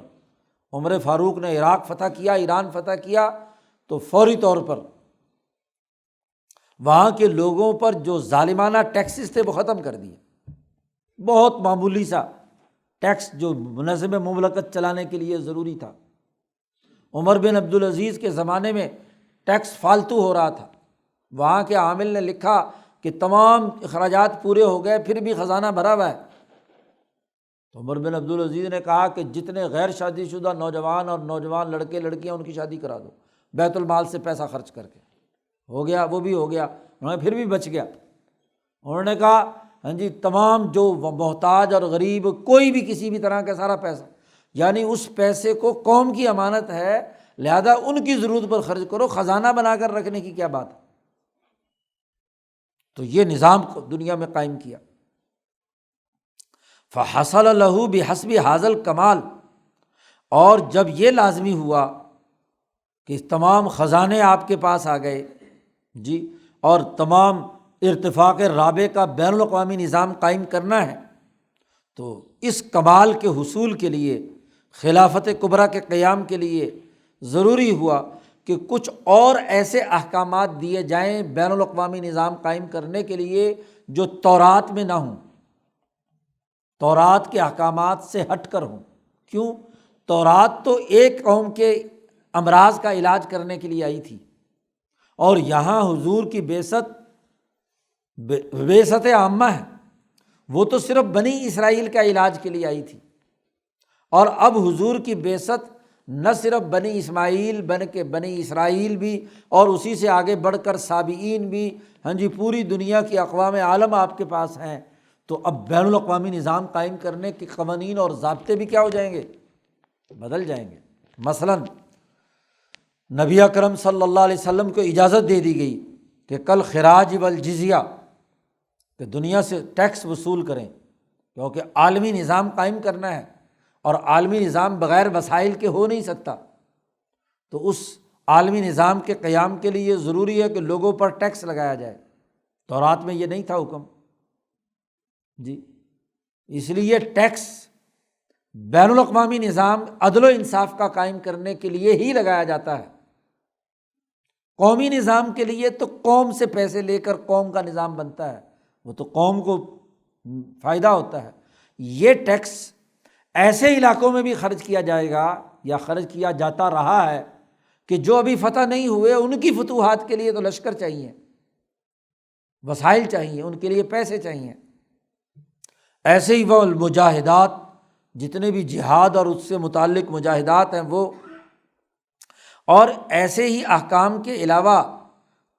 عمر فاروق نے عراق فتح کیا، ایران فتح کیا، تو فوری طور پر وہاں کے لوگوں پر جو ظالمانہ ٹیکسز تھے وہ ختم کر دیے۔ بہت معمولی سا ٹیکس جو منظم مملکت چلانے کے لیے ضروری تھا۔ عمر بن عبدالعزیز کے زمانے میں ٹیکس فالتو ہو رہا تھا، وہاں کے عامل نے لکھا کہ تمام اخراجات پورے ہو گئے پھر بھی خزانہ بھرا ہوا ہے، تو عمر بن عبدالعزیز نے کہا کہ جتنے غیر شادی شدہ نوجوان اور نوجوان لڑکے لڑکیاں ان کی شادی کرا دو بیت المال سے پیسہ خرچ کر کے۔ ہو گیا، وہ بھی ہو گیا، انہوں نے پھر بھی بچ گیا۔ انہوں نے کہا ہاں جی تمام جو محتاج اور غریب کوئی بھی کسی بھی طرح کا سارا پیسہ، یعنی اس پیسے کو قوم کی امانت ہے لہذا ان کی ضرورت پر خرچ کرو، خزانہ بنا کر رکھنے کی کیا بات ہے۔ تو یہ نظام دنیا میں قائم کیا۔ فحصل لہ بحسب ھذا الکمال، اور جب یہ لازمی ہوا کہ تمام خزانے آپ کے پاس آ گئے جی، اور تمام ارتفاق رابع کا بین الاقوامی نظام قائم کرنا ہے، تو اس کمال کے حصول کے لیے، خلافت کبریٰ کے قیام کے لیے ضروری ہوا کہ کچھ اور ایسے احکامات دیے جائیں بین الاقوامی نظام قائم کرنے کے لیے جو تورات میں نہ ہوں، تورات کے احکامات سے ہٹ کر ہوں۔ کیوں؟ تورات تو ایک قوم کے امراض کا علاج کرنے کے لیے آئی تھی، اور یہاں حضور کی بعثت عامہ ہے، وہ تو صرف بنی اسرائیل کا علاج کے لیے آئی تھی، اور اب حضور کی بعثت نہ صرف بنی اسماعیل بلکہ بنی اسرائیل بھی، اور اسی سے آگے بڑھ کر سابئین بھی، ہاں جی پوری دنیا کی اقوام عالم آپ کے پاس ہیں۔ تو اب بین الاقوامی نظام قائم کرنے کے قوانین اور ضابطے بھی کیا ہو جائیں گے؟ بدل جائیں گے۔ مثلاً نبی اکرم صلی اللہ علیہ وسلم کو اجازت دے دی گئی کہ کل خراج والجزیہ، کہ دنیا سے ٹیکس وصول کریں، کیونکہ عالمی نظام قائم کرنا ہے، اور عالمی نظام بغیر وسائل کے ہو نہیں سکتا، تو اس عالمی نظام کے قیام کے لیے ضروری ہے کہ لوگوں پر ٹیکس لگایا جائے۔ تورات میں یہ نہیں تھا حکم جی، اس لیے ٹیکس بین الاقوامی نظام عدل و انصاف کا قائم کرنے کے لیے ہی لگایا جاتا ہے۔ قومی نظام کے لیے تو قوم سے پیسے لے کر قوم کا نظام بنتا ہے، وہ تو قوم کو فائدہ ہوتا ہے۔ یہ ٹیکس ایسے علاقوں میں بھی خرچ کیا جائے گا یا خرچ کیا جاتا رہا ہے کہ جو ابھی فتح نہیں ہوئے، ان کی فتوحات کے لیے تو لشکر چاہیے، وسائل چاہیے، ان کے لیے پیسے چاہیے۔ ایسے ہی وہ مجاہدات، جتنے بھی جہاد اور اس سے متعلق مجاہدات ہیں وہ، اور ایسے ہی احکام کے علاوہ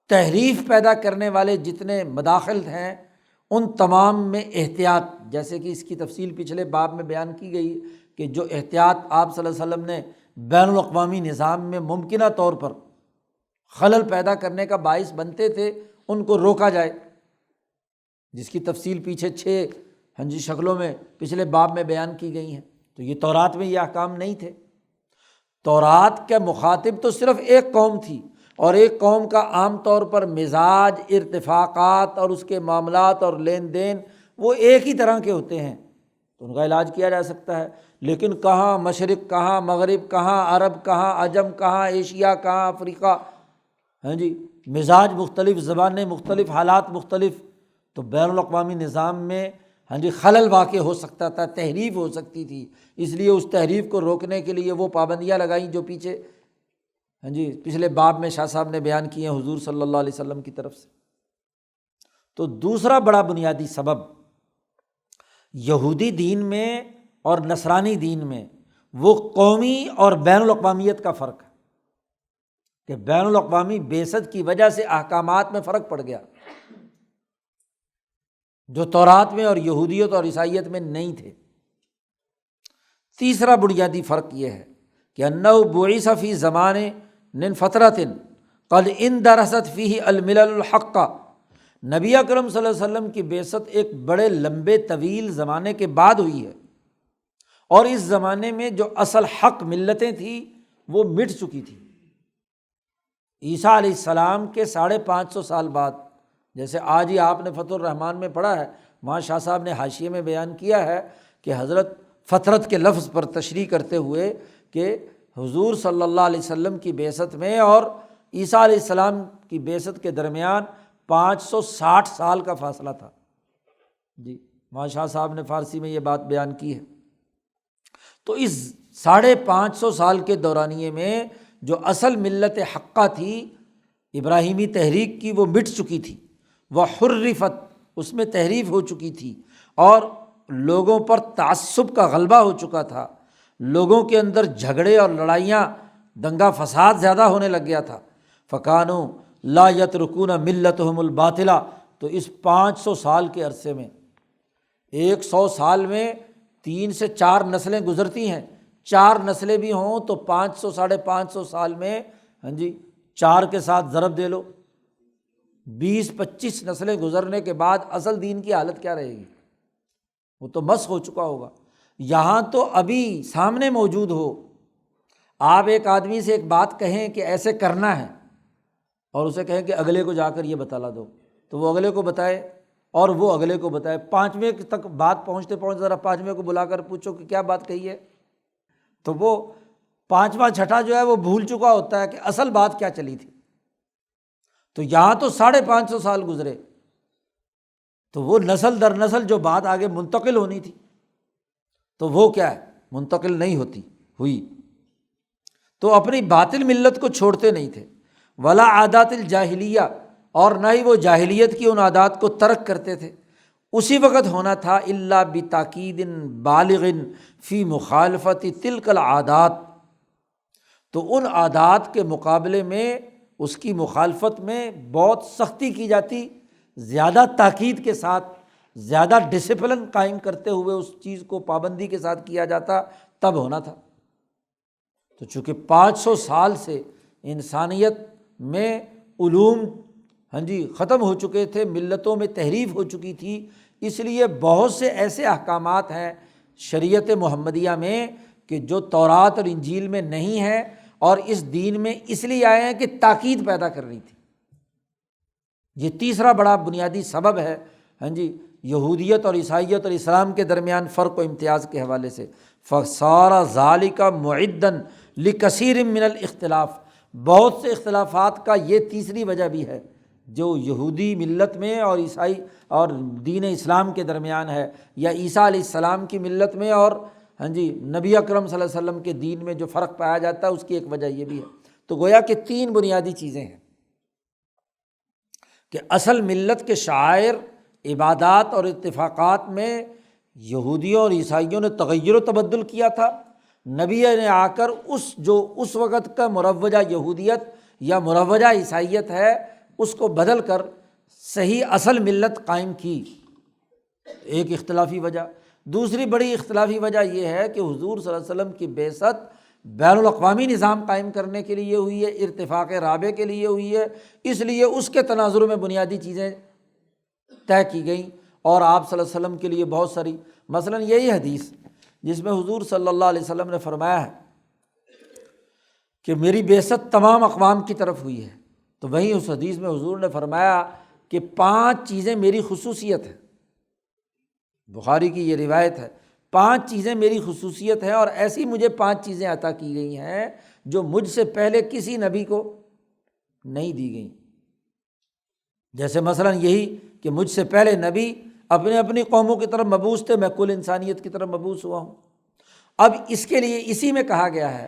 تحریف پیدا کرنے والے جتنے مداخل ہیں ان تمام میں احتیاط، جیسے کہ اس کی تفصیل پچھلے باب میں بیان کی گئی کہ جو احتیاط آپ صلی اللہ علیہ وسلم نے بین الاقوامی نظام میں ممکنہ طور پر خلل پیدا کرنے کا باعث بنتے تھے ان کو روکا جائے، جس کی تفصیل پیچھے 6 شکلوں میں پچھلے باب میں بیان کی گئی ہیں۔ تو یہ تورات میں یہ احکام نہیں تھے۔ تورات کے مخاطب تو صرف ایک قوم تھی، اور ایک قوم کا عام طور پر مزاج، ارتفاقات اور اس کے معاملات اور لین دین وہ ایک ہی طرح کے ہوتے ہیں، تو ان کا علاج کیا جا سکتا ہے۔ لیکن کہاں مشرق، کہاں مغرب، کہاں عرب، کہاں عجم، کہاں ایشیا، کہاں افریقہ، ہاں جی مزاج مختلف، زبانیں مختلف، حالات مختلف، تو بین الاقوامی نظام میں ہاں جی خلل واقع ہو سکتا تھا، تحریف ہو سکتی تھی۔ اس لیے اس تحریف کو روکنے کے لیے وہ پابندیاں لگائیں جو پیچھے ہاں جی پچھلے باب میں شاہ صاحب نے بیان کیے ہیں حضور صلی اللہ علیہ وسلم کی طرف سے۔ تو دوسرا بڑا بنیادی سبب یہودی دین میں اور نصرانی دین میں وہ قومی اور بین الاقوامیت کا فرق ہے کہ بین الاقوامی بعثت کی وجہ سے احکامات میں فرق پڑ گیا۔ جو تورات میں اور یہودیت اور عیسائیت میں نہیں تھے۔ تیسرا بنیادی فرق یہ ہے کہ انہ بعث فی زمان من فترۃ قد اندرست فیہ الملل الحق، نبی اکرم صلی اللہ علیہ وسلم کی بعثت ایک بڑے لمبے طویل زمانے کے بعد ہوئی ہے، اور اس زمانے میں جو اصل حق ملتیں تھیں وہ مٹ چکی تھیں۔ عیسیٰ علیہ السلام کے 550 سال بعد، جیسے آج ہی آپ نے فتح الرحمن میں پڑھا ہے، وہاں شاہ صاحب نے حاشیے میں بیان کیا ہے کہ حضرت فترت کے لفظ پر تشریح کرتے ہوئے کہ حضور صلی اللہ علیہ وسلم کی بعثت میں اور عیسیٰ علیہ السلام کی بعثت کے درمیان 560 سال کا فاصلہ تھا۔ جی وہاں شاہ صاحب نے فارسی میں یہ بات بیان کی ہے۔ تو اس 550 سال کے دورانیے میں جو اصل ملت حقہ تھی ابراہیمی تحریک کی، وہ مٹ چکی تھی، وہ حرفت، اس میں تحریف ہو چکی تھی، اور لوگوں پر تعصب کا غلبہ ہو چکا تھا، لوگوں کے اندر جھگڑے اور لڑائیاں، دنگا فساد زیادہ ہونے لگ گیا تھا۔ فکانوا لا یترکون ملتہم الباطلہ، تو اس 500 سال کے عرصے میں، 100 سال میں 3 سے 4 نسلیں گزرتی ہیں، 4 نسلیں بھی ہوں تو 500 550 سال میں 4 کے ساتھ ضرب دے لو، 20-25 نسلیں گزرنے کے بعد اصل دین کی حالت کیا رہے گی؟ وہ تو مسخ ہو چکا ہوگا۔ یہاں تو ابھی سامنے موجود ہو، آپ ایک آدمی سے ایک بات کہیں کہ ایسے کرنا ہے، اور اسے کہیں کہ اگلے کو جا کر یہ بتلا دو، تو وہ اگلے کو بتائے اور وہ اگلے کو بتائے، 5ویں تک بات پہنچتے پہنچتے ذرا 5ویں کو بلا کر پوچھو کہ کیا بات کہی ہے، تو وہ 5واں چھٹا جو ہے وہ بھول چکا ہوتا ہے کہ اصل بات کیا چلی تھی۔ تو یہاں تو 550 سال گزرے، تو وہ نسل در نسل جو بات آگے منتقل ہونی تھی تو وہ کیا ہے، منتقل نہیں ہوئی۔ تو اپنی باطل ملت کو چھوڑتے نہیں تھے، ولا عادات الجاہلیہ، اور نہ ہی وہ جاہلیت کی ان عادات کو ترک کرتے تھے۔ اسی وقت ہونا تھا الا بتاکید بالغ فی مخالفت تلک العادات، تو ان عادات کے مقابلے میں اس کی مخالفت میں بہت سختی کی جاتی، زیادہ تاکید کے ساتھ، زیادہ ڈسپلن قائم کرتے ہوئے اس چیز کو پابندی کے ساتھ کیا جاتا، تب ہونا تھا۔ تو چونکہ 500 سال سے انسانیت میں علوم ختم ہو چکے تھے، ملتوں میں تحریف ہو چکی تھی، اس لیے بہت سے ایسے احکامات ہیں شریعت محمدیہ میں کہ جو تورات اور انجیل میں نہیں ہیں، اور اس دین میں اس لیے آئے ہیں کہ تاکید پیدا کرنی تھی۔ یہ تیسرا بڑا بنیادی سبب ہے یہودیت اور عیسائیت اور اسلام کے درمیان فرق و امتیاز کے حوالے سے۔ فصار ذالک معدا لکثیر من الاختلاف، بہت سے اختلافات کا یہ تیسری وجہ بھی ہے جو یہودی ملت میں اور عیسائی اور دین اسلام کے درمیان ہے، یا عیسیٰ علیہ السلام کی ملت میں اور نبی اکرم صلی اللہ علیہ وسلم کے دین میں جو فرق پایا جاتا ہے، اس کی ایک وجہ یہ بھی ہے۔ تو گویا کہ 3 بنیادی چیزیں ہیں کہ اصل ملت کے شعائر، عبادات اور اتفاقات میں یہودیوں اور عیسائیوں نے تغیر و تبدل کیا تھا، نبی نے آ کر اس وقت کا مروجہ یہودیت یا مروجہ عیسائیت ہے اس کو بدل کر صحیح اصل ملت قائم کی، ایک اختلافی وجہ۔ دوسری بڑی اختلافی وجہ یہ ہے کہ حضور صلی اللہ علیہ وسلم کی بعثت بین الاقوامی نظام قائم کرنے کے لیے ہوئی ہے، ارتفاق رابع کے لیے ہوئی ہے، اس لیے اس کے تناظر میں بنیادی چیزیں طے کی گئیں، اور آپ صلی اللہ علیہ وسلم کے لیے بہت ساری، مثلاً یہی حدیث جس میں حضور صلی اللہ علیہ وسلم نے فرمایا ہے کہ میری بعثت تمام اقوام کی طرف ہوئی ہے، تو وہیں اس حدیث میں حضور نے فرمایا کہ 5 چیزیں میری خصوصیت ہیں، بخاری کی یہ روایت ہے، 5 چیزیں میری خصوصیت ہیں، اور ایسی مجھے 5 چیزیں عطا کی گئی ہیں جو مجھ سے پہلے کسی نبی کو نہیں دی گئیں۔ جیسے مثلاً یہی کہ مجھ سے پہلے نبی اپنی قوموں کی طرف مبعوث تھے، میں کل انسانیت کی طرف مبعوث ہوا ہوں۔ اب اس کے لیے اسی میں کہا گیا ہے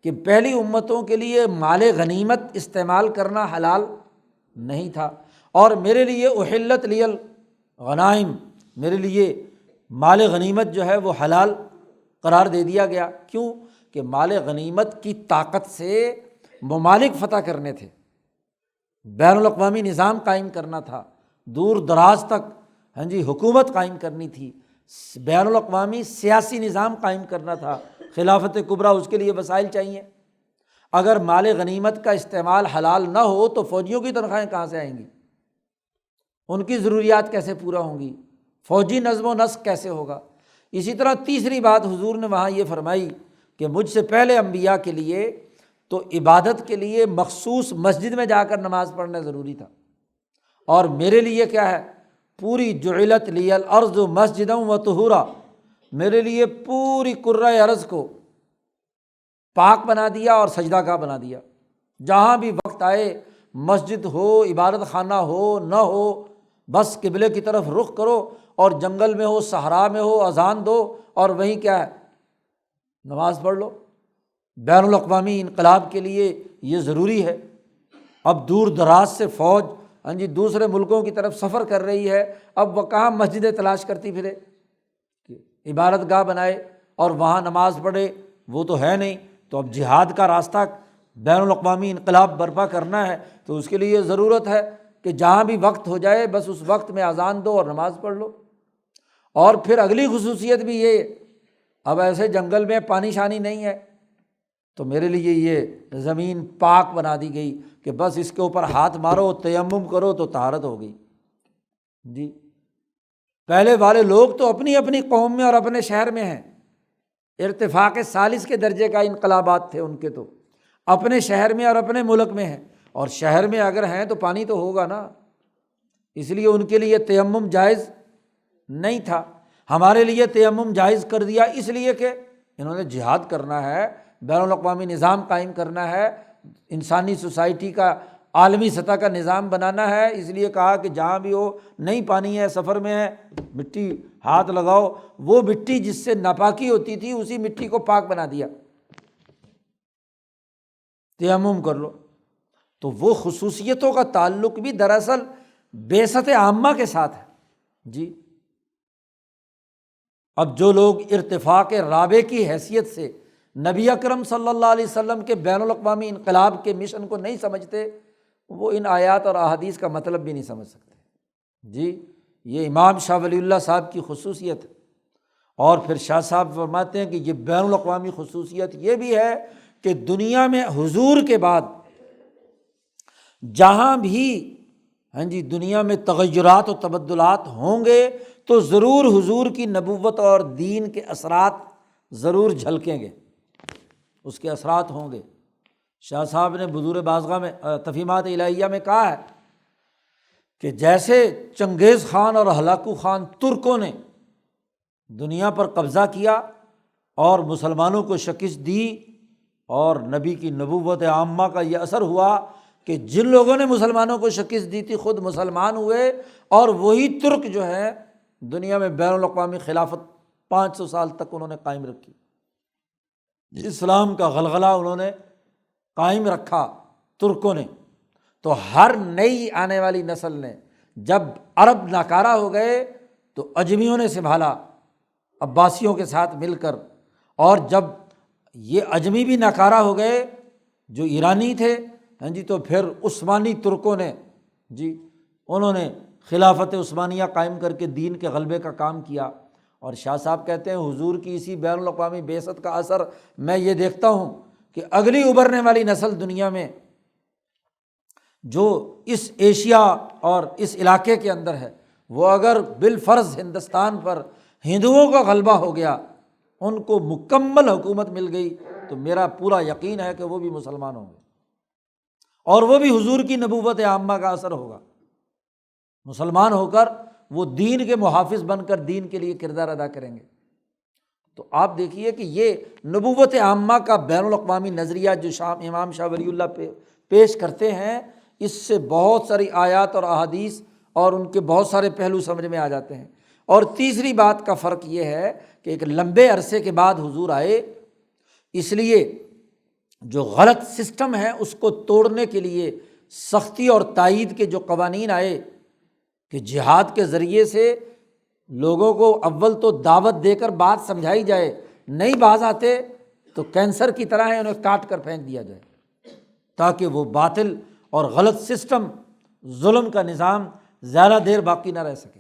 کہ پہلی امتوں کے لیے مال غنیمت استعمال کرنا حلال نہیں تھا، اور میرے لیے احلت لی الغنائم، میرے لیے مال غنیمت جو ہے وہ حلال قرار دے دیا گیا۔ کیوں؟ کہ مال غنیمت کی طاقت سے ممالک فتح کرنے تھے، بین الاقوامی نظام قائم کرنا تھا، دور دراز تک حکومت قائم کرنی تھی، بین الاقوامی سیاسی نظام قائم کرنا تھا، خلافت کبریٰ، اس کے لیے وسائل چاہیے۔ اگر مال غنیمت کا استعمال حلال نہ ہو تو فوجیوں کی تنخواہیں کہاں سے آئیں گی؟ ان کی ضروریات کیسے پورا ہوں گی؟ فوجی نظم و نسق کیسے ہوگا؟ اسی طرح تیسری بات حضور نے وہاں یہ فرمائی کہ مجھ سے پہلے انبیاء کے لیے تو عبادت کے لیے مخصوص مسجد میں جا کر نماز پڑھنا ضروری تھا، اور میرے لیے کیا ہے؟ پوری جعلت لی الارض مسجدا و طہورا، میرے لیے پوری کرۂ ارض کو پاک بنا دیا اور سجدہ گاہ بنا دیا۔ جہاں بھی وقت آئے، مسجد ہو، عبادت خانہ ہو نہ ہو، بس قبلے کی طرف رخ کرو، اور جنگل میں ہو، صحرا میں ہو، اذان دو اور وہیں کیا ہے؟ نماز پڑھ لو۔ بین الاقوامی انقلاب کے لیے یہ ضروری ہے۔ اب دور دراز سے فوج دوسرے ملکوں کی طرف سفر کر رہی ہے، اب وہ کہاں مسجدیں تلاش کرتی پھرے کہ عبادت گاہ بنائے اور وہاں نماز پڑھے؟ وہ تو ہے نہیں۔ تو اب جہاد کا راستہ بین الاقوامی انقلاب برپا کرنا ہے تو اس کے لیے ضرورت ہے کہ جہاں بھی وقت ہو جائے بس اس وقت میں اذان دو اور نماز پڑھ لو۔ اور پھر اگلی خصوصیت بھی یہ، اب ایسے جنگل میں پانی شانی نہیں ہے تو میرے لیے یہ زمین پاک بنا دی گئی کہ بس اس کے اوپر ہاتھ مارو، تیمم کرو تو طہارت ہو گئی۔ جی پہلے والے لوگ تو اپنی اپنی قوم میں اور اپنے شہر میں ہیں، ارتفاق ثالث کے درجے کا انقلابات تھے ان کے، تو اپنے شہر میں اور اپنے ملک میں ہیں، اور شہر میں اگر ہیں تو پانی تو ہوگا نا، اس لیے ان کے لیے تیمم جائز نہیں تھا۔ ہمارے لیے تیمم جائز کر دیا اس لیے کہ انہوں نے جہاد کرنا ہے، بین الاقوامی نظام قائم کرنا ہے، انسانی سوسائٹی کا عالمی سطح کا نظام بنانا ہے، اس لیے کہا کہ جہاں بھی ہو، نہیں پانی ہے، سفر میں ہے، مٹی ہاتھ لگاؤ، وہ مٹی جس سے ناپاکی ہوتی تھی اسی مٹی کو پاک بنا دیا، تیمم کر لو۔ تو وہ خصوصیتوں کا تعلق بھی دراصل بعثت عامہ کے ساتھ ہے۔ جی اب جو لوگ ارتفاق رابع کی حیثیت سے نبی اکرم صلی اللہ علیہ وسلم کے بین الاقوامی انقلاب کے مشن کو نہیں سمجھتے، وہ ان آیات اور احادیث کا مطلب بھی نہیں سمجھ سکتے۔ جی یہ امام شاہ ولی اللہ صاحب کی خصوصیت ہے۔ اور پھر شاہ صاحب فرماتے ہیں کہ یہ بین الاقوامی خصوصیت یہ بھی ہے کہ دنیا میں حضور کے بعد جہاں بھی دنیا میں تغیرات و تبدلات ہوں گے تو ضرور حضور کی نبوت اور دین کے اثرات ضرور جھلکیں گے، اس کے اثرات ہوں گے۔ شاہ صاحب نے بذور بازغہ میں تفہیمات الہیہ میں کہا ہے کہ جیسے چنگیز خان اور ہلاکو خان ترکوں نے دنیا پر قبضہ کیا اور مسلمانوں کو شکست دی، اور نبی کی نبوت عامہ کا یہ اثر ہوا کہ جن لوگوں نے مسلمانوں کو شکست دی تھی خود مسلمان ہوئے، اور وہی ترک جو ہیں دنیا میں بین الاقوامی خلافت 500 سال تک انہوں نے قائم رکھی، اسلام کا غلغلہ انہوں نے قائم رکھا ترکوں نے۔ تو ہر نئی آنے والی نسل نے، جب عرب ناکارہ ہو گئے تو اجمیوں نے سنبھالا عباسیوں کے ساتھ مل کر، اور جب یہ اجمی بھی ناکارہ ہو گئے جو ایرانی تھے، تو پھر عثمانی ترکوں نے انہوں نے خلافت عثمانیہ قائم کر کے دین کے غلبے کا کام کیا۔ اور شاہ صاحب کہتے ہیں حضور کی اسی بین الاقوامی بعثت کا اثر میں یہ دیکھتا ہوں کہ اگلی ابھرنے والی نسل دنیا میں جو اس ایشیا اور اس علاقے کے اندر ہے، وہ اگر بالفرض ہندوستان پر ہندوؤں کا غلبہ ہو گیا، ان کو مکمل حکومت مل گئی، تو میرا پورا یقین ہے کہ وہ بھی مسلمان ہوں گے، اور وہ بھی حضور کی نبوت عامہ کا اثر ہوگا، مسلمان ہو کر وہ دین کے محافظ بن کر دین کے لیے کردار ادا کریں گے۔ تو آپ دیکھیے کہ یہ نبوت عامہ کا بین الاقوامی نظریہ جو امام شاہ ولی اللہ پہ پیش کرتے ہیں، اس سے بہت ساری آیات اور احادیث اور ان کے بہت سارے پہلو سمجھ میں آ جاتے ہیں۔ اور تیسری بات کا فرق یہ ہے کہ ایک لمبے عرصے کے بعد حضور آئے، اس لیے جو غلط سسٹم ہے اس کو توڑنے کے لیے سختی اور تائید کے جو قوانین آئے کہ جہاد کے ذریعے سے لوگوں کو اول تو دعوت دے کر بات سمجھائی جائے، نہیں باز آتے تو کینسر کی طرح ہے انہیں کاٹ کر پھینک دیا جائے، تاکہ وہ باطل اور غلط سسٹم، ظلم کا نظام زیادہ دیر باقی نہ رہ سکے۔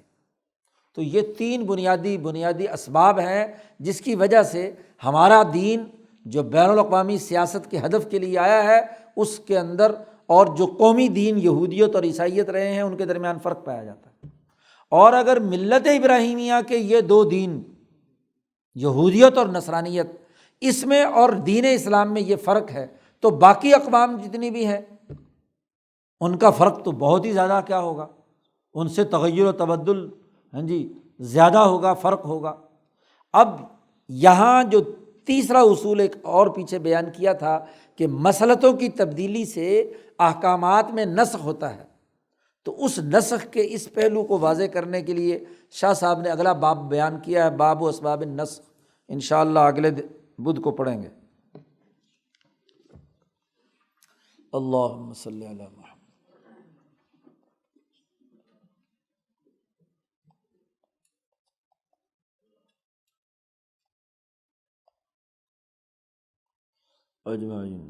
تو یہ تین بنیادی اسباب ہیں جس کی وجہ سے ہمارا دین جو بین الاقوامی سیاست کے ہدف کے لیے آیا ہے اس کے اندر اور جو قومی دین یہودیت اور عیسائیت رہے ہیں ان کے درمیان فرق پایا جاتا ہے۔ اور اگر ملت ابراہیمیہ کے یہ دو دین یہودیت اور نصرانیت اس میں اور دین اسلام میں یہ فرق ہے تو باقی اقوام جتنی بھی ہیں ان کا فرق تو بہت ہی زیادہ کیا ہوگا، ان سے تغیر و تبدل زیادہ ہوگا، فرق ہوگا۔ اب یہاں جو تیسرا اصول ایک اور پیچھے بیان کیا تھا کہ مسلطوں کی تبدیلی سے احکامات میں نسخ ہوتا ہے، تو اس نسخ کے اس پہلو کو واضح کرنے کے لیے شاہ صاحب نے اگلا باب بیان کیا ہے، باب و اسباب النسخ۔ انشاءاللہ اگلے بدھ کو پڑھیں گے۔ اللہم صلی علی محمد۔ اجمعین۔